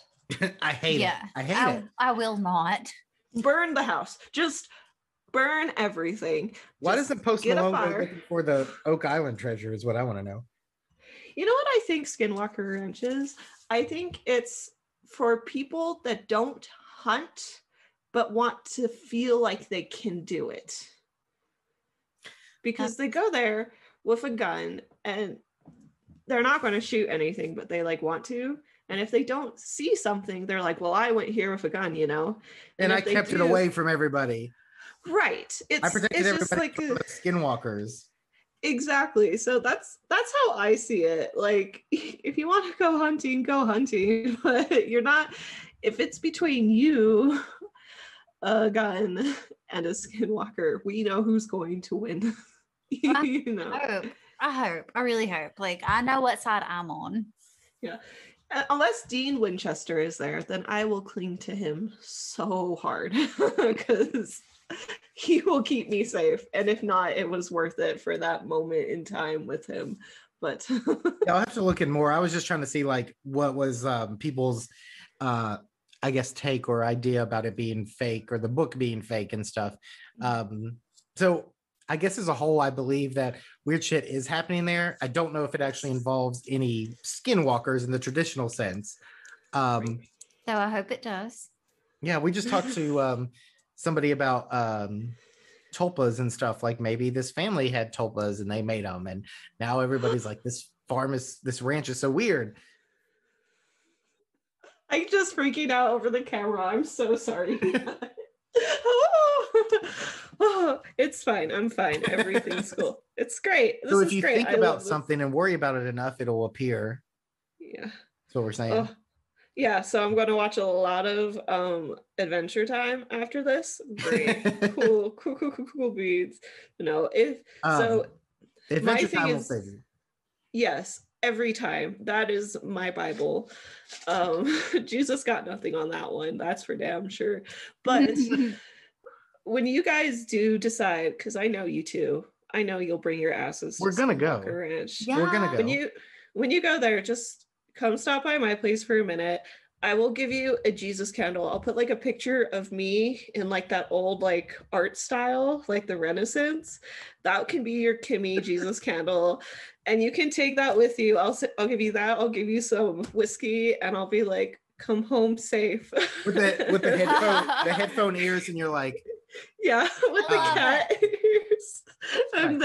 I hate it. I will not. Burn the house. Just burn everything. Why Just doesn't Post get a Malone go fire. looking for the Oak Island treasure is what I want to know. You know what I think Skinwalker Ranch is? I think it's for people that don't hunt but want to feel like they can do it. Because they go there with a gun and they're not going to shoot anything, but they like want to. And if they don't see something, they're like, well, I went here with a gun, you know? And I kept it away from everybody. Right. I protected everybody just like from the skinwalkers. Exactly. So that's how I see it. Like, if you want to go hunting, but you're not, if it's between you, a gun, and a skinwalker, we know who's going to win. You know. I really hope. Like, I know what side I'm on. Yeah. Unless Dean Winchester is there, then I will cling to him so hard because he will keep me safe. And if not, it was worth it for that moment in time with him. But yeah, I'll have to look in more. I was just trying to see like what was people's I guess take or idea about it being fake or the book being fake and stuff. So I guess as a whole, I believe that weird shit is happening there. I don't know if it actually involves any skinwalkers in the traditional sense. So I hope it does. Yeah, we just talked to somebody about tulpas and stuff. Like maybe this family had tulpas and they made them, and now everybody's like, this ranch is so weird. I'm just freaking out over the camera. I'm so sorry. Oh, it's fine. I'm fine. Everything's cool. It's great. So if you think about something and worry about it enough, it'll appear. Yeah. That's what we're saying. Oh, yeah. So I'm going to watch a lot of Adventure Time after this. Great. cool beats. You know, Adventure Time will save you. Yes. Every time. That is my Bible. Jesus got nothing on that one. That's for damn sure. But when you guys do decide, because I know you two, I know you'll bring your asses. We're gonna go. Ranch. Yeah. We're gonna go. When you go there, just come stop by my place for a minute. I will give you a Jesus candle. I'll put like a picture of me in like that old like art style, like the Renaissance. That can be your Kimmy Jesus candle. And you can take that with you. I'll give you that. I'll give you some whiskey and I'll be like, come home safe. With the headphone ears, and you're like, yeah, with the cat ears. And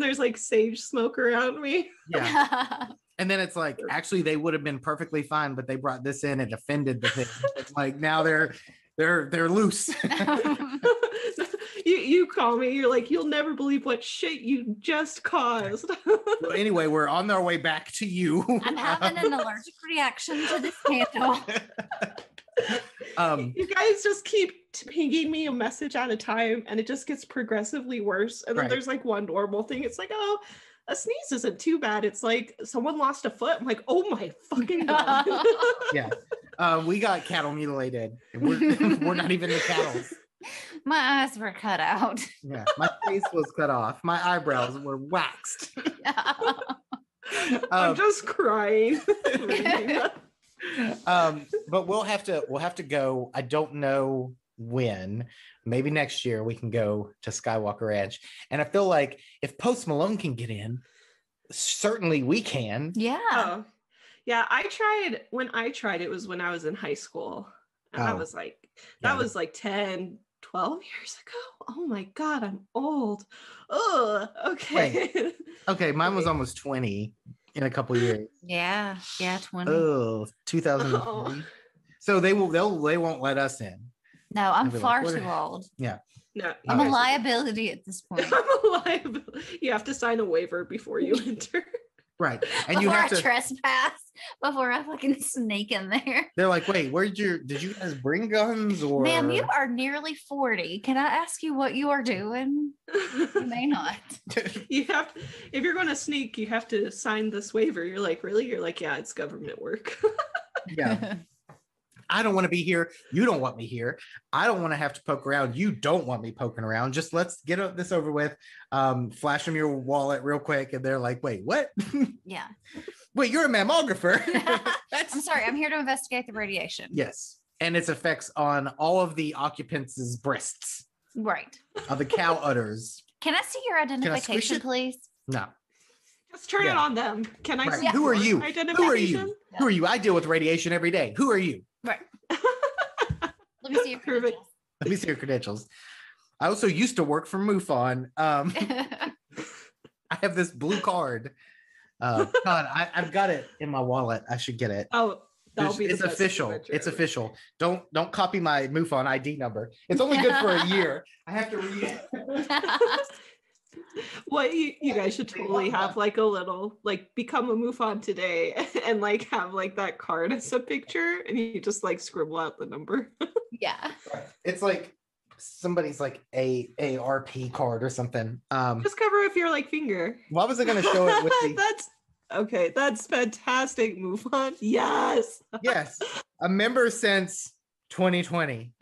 there's like sage smoke around me. Yeah. And then it's like, actually, they would have been perfectly fine, but they brought this in and offended the thing. Like now they're loose. You call me. You're like, you'll never believe what shit you just caused. Well, anyway, we're on our way back to you. I'm having an allergic reaction to this candle. You guys just keep pinging me a message at a time, and it just gets progressively worse. And then there's like one normal thing. It's like, oh, a sneeze isn't too bad. It's like someone lost a foot. I'm like, oh my fucking God. Yeah. We got cattle mutilated. We're not even the cattle. My eyes were cut out. Yeah. My face was cut off. My eyebrows were waxed. I'm just crying. But we'll have to go. I don't know when. Maybe next year we can go to Skywalker Ranch. And I feel like if Post Malone can get in, certainly we can. Yeah. Oh. Yeah, when I tried it was when I was in high school. And that was like 10, 12 years ago. Oh my God, I'm old. Oh, okay. Wait. Okay, mine was almost 20 in a couple years. Yeah, 20. Oh, 2003. Oh. So they won't let us in. No, I'm far too old. Yeah. No, I'm a liability at this point. I'm a liability. You have to sign a waiver before you enter. Right. And you before have to trespass, before I fucking sneak in there. They're like, wait, did you guys bring guns or? Ma'am, you are nearly 40. Can I ask you what you are doing? You may not. You have to, if you're going to sneak, you have to sign this waiver. You're like, really? You're like, yeah, it's government work. Yeah. I don't want to be here. You don't want me here. I don't want to have to poke around. You don't want me poking around. Just let's get this over with. Flash them your wallet real quick. And they're like, wait, what? Yeah. Wait, you're a mammographer. I'm sorry. I'm here to investigate the radiation. Yes. And its effects on all of the occupants' breasts. Right. Of the cow udders. Can I see your identification, please? No. Just turn it on them. Can I see Who are you? Identification? Who are you? Yeah. Who are you? I deal with radiation every day. Who are you? Right. Let me see your credentials. Let me see your credentials. I also used to work for MUFON. I have this blue card. God, I've got it in my wallet. I should get it. Oh, it's official. It's official. Don't copy my MUFON ID number. It's only good for a year. I have to read it. Well, you guys should totally have like a little, like, become a MUFON today and like have like that card as a picture and you just like scribble out the number. Yeah. It's like somebody's like ARP card or something. Just cover with your like finger. Why was I going to show it with the... That's fantastic. MUFON. Yes. Yes. A member since 2020.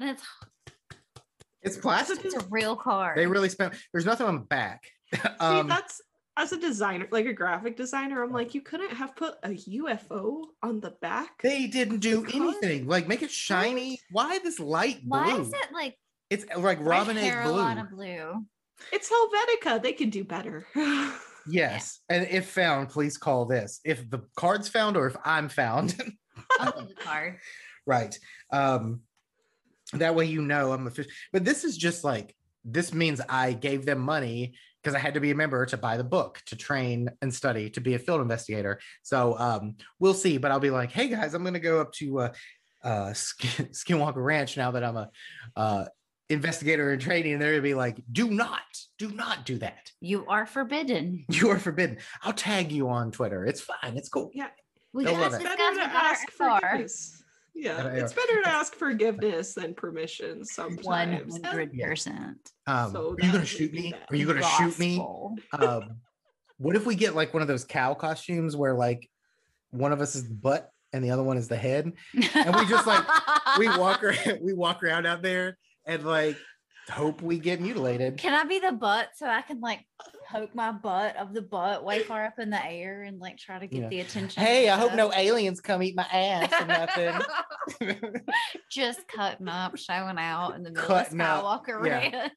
It's plastic. It's a real card. They really spent. There's nothing on the back. See, that's, as a designer, like a graphic designer, I'm like, you couldn't have put a UFO on the back. They didn't do anything. Like, make it shiny. Why this light blue? Why is it like? It's like Robin egg blue. It's Helvetica. They could do better. Yes. Yeah. And if found, please call this. If the card's found or if I'm found. I'll leave the card. Right. That way, I'm official. But this is just like, this means I gave them money because I had to be a member to buy the book, to train and study, to be a field investigator. So we'll see. But I'll be like, hey guys, I'm going to go up to Skinwalker Ranch now that I'm a investigator in training. And they're going to be like, do not do that. You are forbidden. You are forbidden. I'll tag you on Twitter. It's fine. It's cool. Yeah. It's better to ask forgiveness. Yeah, it's better to ask forgiveness than permission sometimes. 100%. Are you going to shoot me? Are you going to shoot me? What if we get like one of those cow costumes where like one of us is the butt and the other one is the head, and we just like we walk around out there and like hope we get mutilated. Can I be the butt so I can like poke my butt of the butt way far up in the air and like try to get the attention? Hey, I hope no aliens come eat my ass or nothing. Just cutting up, showing out in the middle of Skywalker Ranch.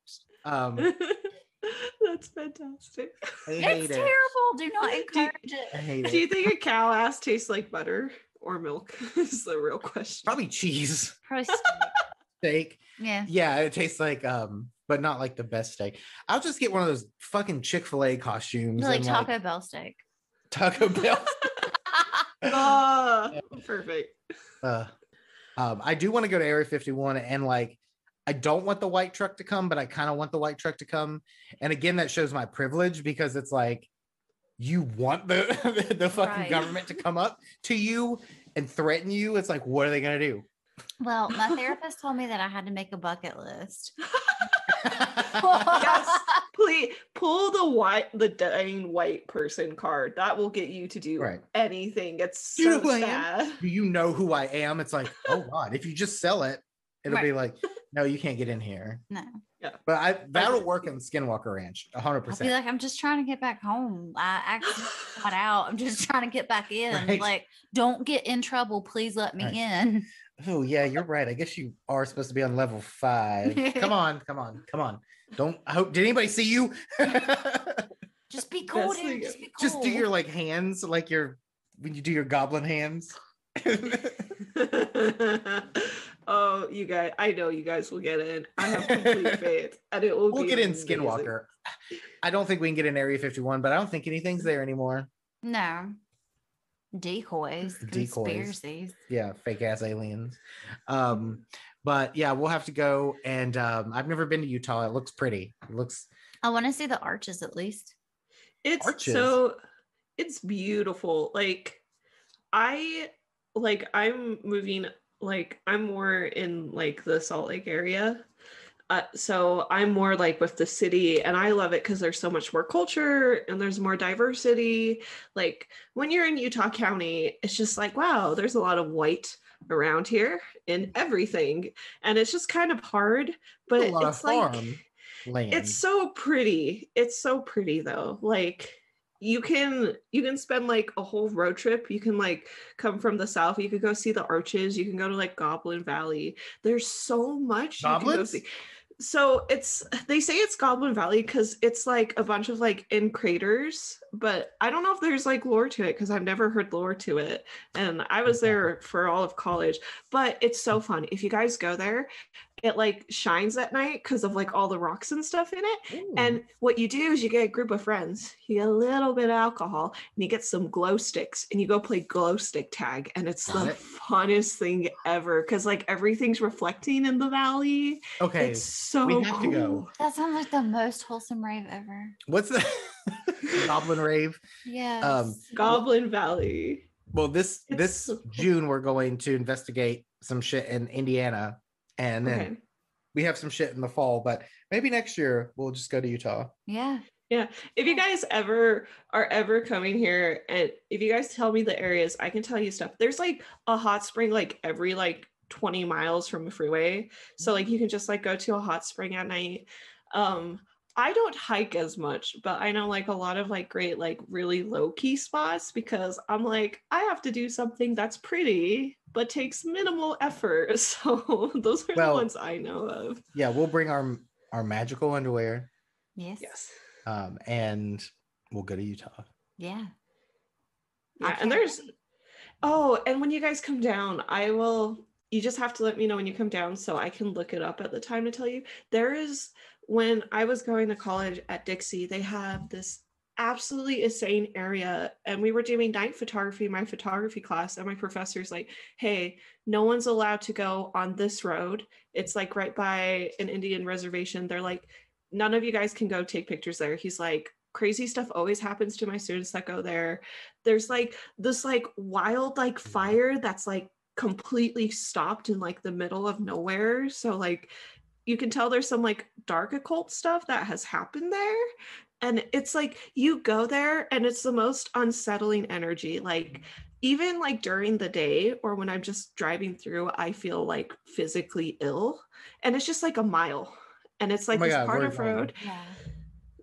That's fantastic. It's terrible. Do not encourage it. Do you think a cow ass tastes like butter or milk? Is the real question. Probably cheese. Probably steak. Yeah, it tastes like but not like the best steak. I'll just get one of those fucking Chick-fil-A costumes. Like Taco Bell steak. Taco Bell. Perfect. I do want to go to Area 51 and like I don't want the white truck to come, but I kind of want the white truck to come. And again, that shows my privilege because it's like you want the fucking government to come up to you and threaten you. It's like, what are they gonna do? Well, my therapist told me that I had to make a bucket list. Yes, Please pull the dying white person card. That will get you to do anything. It's so sad. Do you know who I am? It's like, oh God, if you just sell it, it'll be like, no, you can't get in here. No. Yeah. But that'll work in Skinwalker Ranch, 100%. I'll be like, I'm just trying to get back home. I actually got out. I'm just trying to get back in. Right. Like, don't get in trouble. Please let me in. Oh yeah, you're right. I guess you are supposed to be on level 5. Come on. Did anybody see you? Just be cool, dude. Just be cool. Just do your like hands, like when you do your goblin hands. Oh, you guys, I know you guys will get in. I have complete faith. And we'll get in Skinwalker. I don't think we can get in Area 51, but I don't think anything's there anymore. No. Decoys. Conspiracies. Yeah, fake ass aliens. But yeah, we'll have to go. And I've never been to Utah. It looks pretty. I want to see the arches at least. It's beautiful. I'm moving, I'm more in the Salt Lake area. So I'm more with the city, and I love it because there's so much more culture and there's more diversity. When you're in Utah County, it's just wow, there's a lot of white around here in everything. And it's just kind of hard, but it's land. It's so pretty. It's so pretty though. You can spend a whole road trip. You can come from the south. You could go see the arches. You can go to Goblin Valley. There's so much you can go see. So they say it's Goblin Valley because it's a bunch of in craters, but I don't know if there's lore to it because I've never heard lore to it. And I was there for all of college, but it's so fun. If you guys go there, it shines at night because of all the rocks and stuff in it. Ooh. And what you do is you get a group of friends, you get a little bit of alcohol, and you get some glow sticks, and you go play glow stick tag, and it's funnest thing ever because everything's reflecting in the valley. Okay, it's so we have to go. That sounds like the most wholesome rave ever. What's the Goblin rave? Yeah, Goblin Valley. Well, this June we're going to investigate some shit in Indiana. And then we have some shit in the fall, but maybe next year we'll just go to Utah. Yeah. Yeah. If you guys are ever coming here, and if you guys tell me the areas, I can tell you stuff. There's a hot spring every 20 miles from the freeway. So you can just go to a hot spring at night. I don't hike as much, but I know a lot of great really low key spots because I'm I have to do something that's pretty but takes minimal effort. So those are the ones I know of. Yeah, we'll bring our magical underwear. Yes. And we'll go to Utah. Yeah. And and when you guys come down, you just have to let me know when you come down so I can look it up at the time to tell you. When I was going to college at Dixie, they have this absolutely insane area, and we were doing night photography in my photography class, and my professor's hey, no one's allowed to go on this road. It's right by an Indian reservation. They're none of you guys can go take pictures there. He's crazy stuff always happens to my students that go there. There's this wild fire that's completely stopped in the middle of nowhere. So you can tell there's some dark occult stuff that has happened there. And it's you go there and it's the most unsettling energy. Even during the day or when I'm just driving through, I feel physically ill. And it's just a mile. And it's this part of road. Yeah.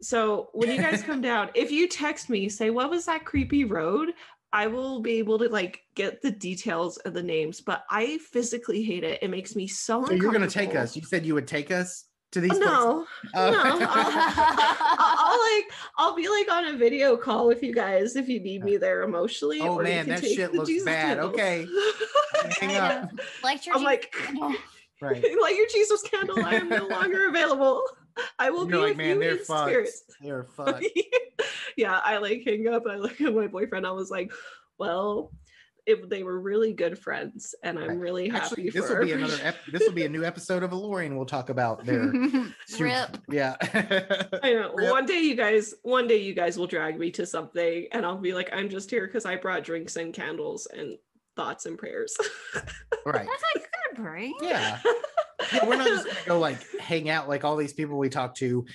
So when you guys come down, if you text me, say, what was that creepy road? I will be able to get the details of the names, but I physically hate it. It makes me so uncomfortable. So you're going to take us. You said you would take us to these places? No. I'll be on a video call with you guys if you need me there emotionally. Oh man, that shit looks Jesus bad. candles. Okay. Hang up. Right. Light your Jesus candle. I am no longer available. I will be with you in spirit. They're fucked. Yeah, I hang up. I look at my boyfriend. I was well, they were really good friends, and I'm really happy. This will be this will be a new episode of Aloreing. We'll talk about their rip. Yeah. I know. Rip. One day you guys will drag me to something, and I'll be I'm just here because I brought drinks and candles and thoughts and prayers. Right. That's good, brain. Yeah. Yeah, we're not just gonna go hang out all these people we talk to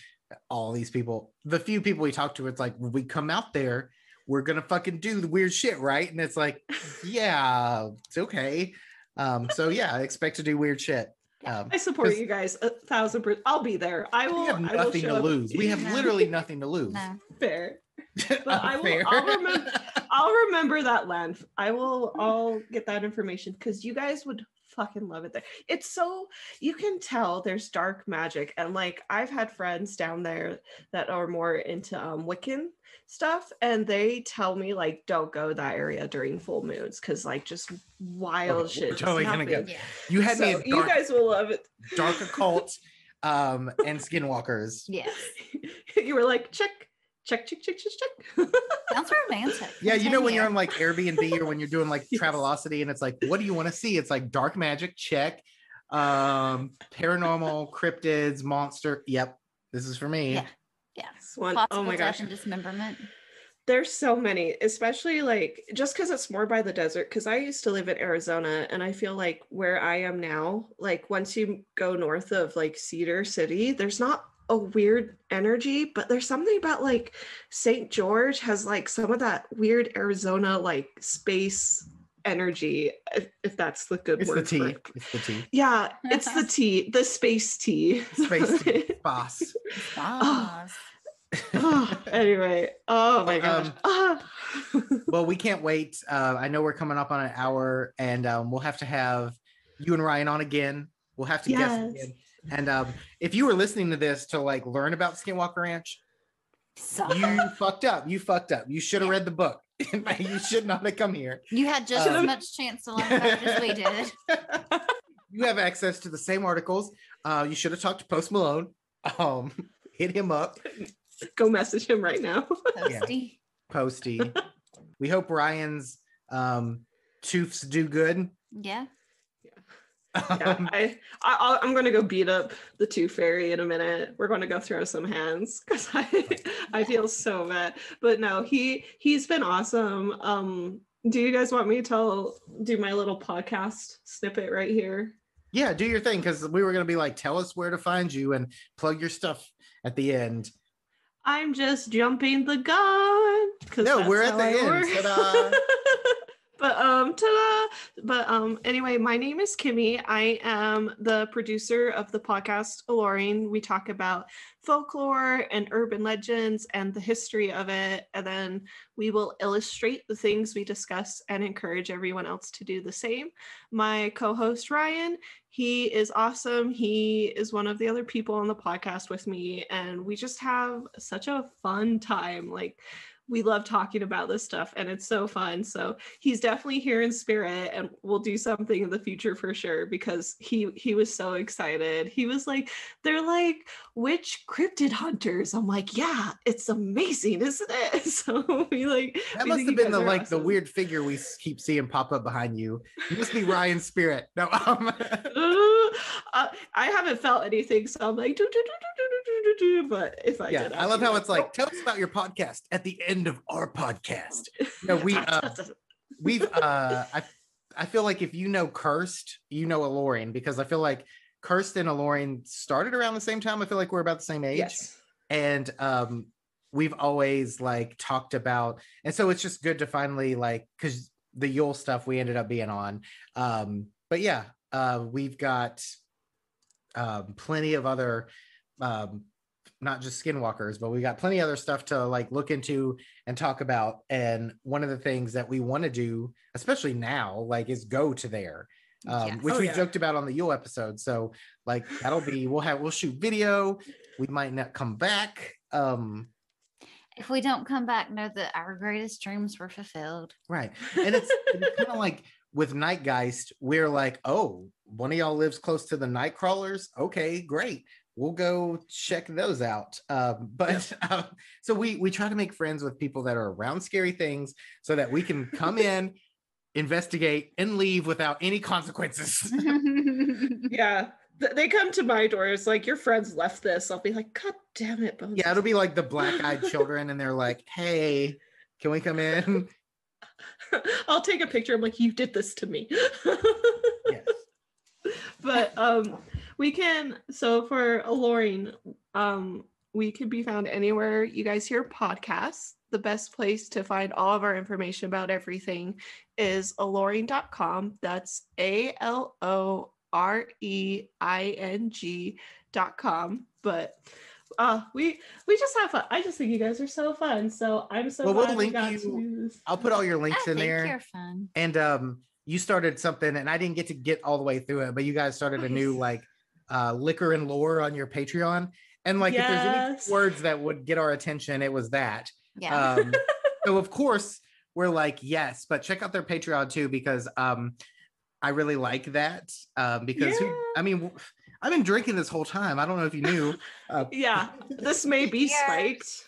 all these people, the few people we talk to, it's like, when we come out there, we're gonna fucking do the weird shit, right? And it's like, yeah, it's okay. So yeah, I expect to do weird shit. I support you guys 1,000%. I'll be there. I will. We have nothing to lose. We have literally nothing to lose. No. Fair. But I'll remember that land. I'll get that information because you guys would fucking love it there. It's so, you can tell there's dark magic, and like I've had friends down there that are more into Wiccan stuff, and they tell me like don't go that area during full moons because like just wild shit. We're totally gonna go. Yeah. You had me at you guys will love it. dark occult and skinwalkers. Yes. You were like check. Sounds romantic. Yeah, you know when you're Continue. on like Airbnb or when you're doing like Travelocity and it's like, what do you want to see? It's like dark magic, check. Paranormal, cryptids, monster. Yep, this is for me. Yeah. Yeah. This one, Possible oh my death gosh. and dismemberment. There's so many, especially like just because it's more by the desert. Because I used to live in Arizona, and I feel like where I am now, like once you go north of like Cedar City, there's not a weird energy, but there's something about like St. George has like some of that weird Arizona like space energy, if that's the good It's word. the tea. for it. It's the tea. Yeah, it's the tea, the space tea. Space tea. Boss. Boss. Anyway, oh my gosh. Well, we can't wait. I know we're coming up on an hour, and we'll have to have you and Ryan on again. We'll have to guess again. And if you were listening to this to like learn about Skinwalker Ranch, you fucked up. You fucked up. You should have read the book. You should not have come here. You had just as much chance to learn about it as we did. You have access to the same articles. You should have talked to Post Malone. Hit him up. Go message him right now. Posty. Posty. We hope Ryan's tooths do good. Yeah. Yeah, I'm gonna go beat up the Tooth Fairy in a minute. We're gonna go throw some hands because I feel so bad. But no, he's been awesome. Do you guys want me to do my little podcast snippet right here? Yeah, do your thing, because we were gonna be like, tell us where to find you and plug your stuff at the end. I'm just jumping the gun. No, we're at the end. Ta-da. But anyway, my name is Kimmy. I am the producer of the podcast Aloreing. We talk about folklore and urban legends and the history of it, and then we will illustrate the things we discuss and encourage everyone else to do the same. My co-host Ryan, he is awesome. He is one of the other people on the podcast with me, and we just have such a fun time. Like, we love talking about this stuff, and it's so fun. So he's definitely here in spirit, and we'll do something in the future for sure, because he was so excited. He was like, they're like witch cryptid hunters. I'm like, yeah, it's amazing, isn't it? So we like, That we must think have you been guys the are like the awesome. weird figure we keep seeing pop up behind you. You must be Ryan's spirit. No, I haven't felt anything, so I'm like, do, but if I yeah, did, I love how it's like, nope. tell us about your podcast at the end of our podcast. No, we've I feel like if you know Cursed, you know Aloreing, because I feel like Cursed and Aloreing started around the same time. I feel like we're about the same age. Yes. And we've always like talked about, and so it's just good to finally like, because the Yule stuff we ended up being on. But yeah, we've got plenty of other not just skinwalkers, but we got plenty of other stuff to like look into and talk about. And one of the things that we want to do, especially now, like, is go to there, which we joked about on the Yule episode. So like that'll be, we'll shoot video. We might not come back. If we don't come back, know that our greatest dreams were fulfilled. Right. And it's kind of like with Nightgeist, we're like, oh, one of y'all lives close to the night crawlers. Okay, great. We'll go check those out. So we try to make friends with people that are around scary things so that we can come in, investigate, and leave without any consequences. Yeah. They come to my door. It's like, your friends left this. I'll be like, God damn it, Bones. Yeah, it'll be like the black-eyed children, and they're like, hey, can we come in? I'll take a picture. I'm like, you did this to me. Yes. But we can, so for Aloreing, We can be found anywhere you guys hear podcasts. The best place to find all of our information about everything is aloreing.com. That's ALOREING.com. But we just have fun. I just think you guys are so fun. So I'm so glad we got to do this. I'll put all your links in there. You're fun. And you started something, and I didn't get to get all the way through it, but you guys started a new like liquor and lore on your Patreon. And like, if there's any words that would get our attention, it was that. Yeah. So of course we're like, yes, but check out their Patreon too, because I really like that. Because I mean, I've been drinking this whole time. I don't know if you knew. This may be spiked.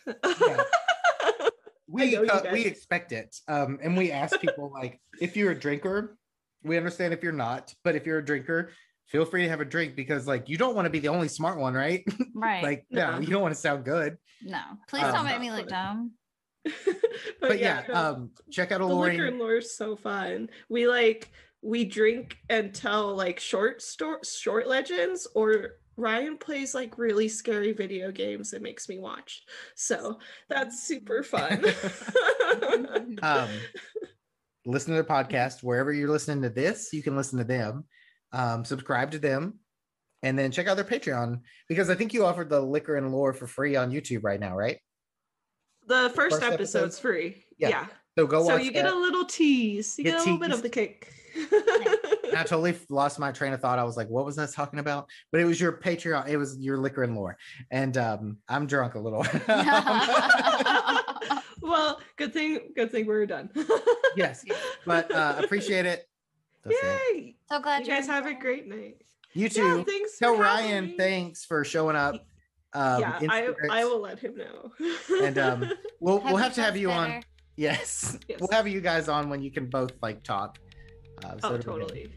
We expect it. And we ask people, like, if you're a drinker, we understand if you're not, but if you're a drinker, feel free to have a drink, because like, you don't want to be the only smart one, right? Right. Like, no, you don't want to sound good. No, please don't make me look dumb. but check out the Aloreing. liquor and lore is so fun. We drink and tell like short legends, or Ryan plays like really scary video games and makes me watch. So that's super fun. Listen to their podcast wherever you're listening to this. You can listen to them. Subscribe to them, and then check out their Patreon, because I think you offered the liquor and lore for free on YouTube right now, right? The first episode's free. Yeah. So go watch. So you get a little tease. You get a little bit of the cake. I totally lost my train of thought. I was like, what was I talking about? But it was your Patreon. It was your liquor and lore. And I'm drunk a little. Well, good thing we're done. Yes. But appreciate it. That's Yay. it. So glad you guys have a great night. You too. Yeah, thanks. Tell Ryan thanks for showing up. I will let him know. And we'll have to have you better. on. Yes. We'll have you guys on when you can both like talk. Totally.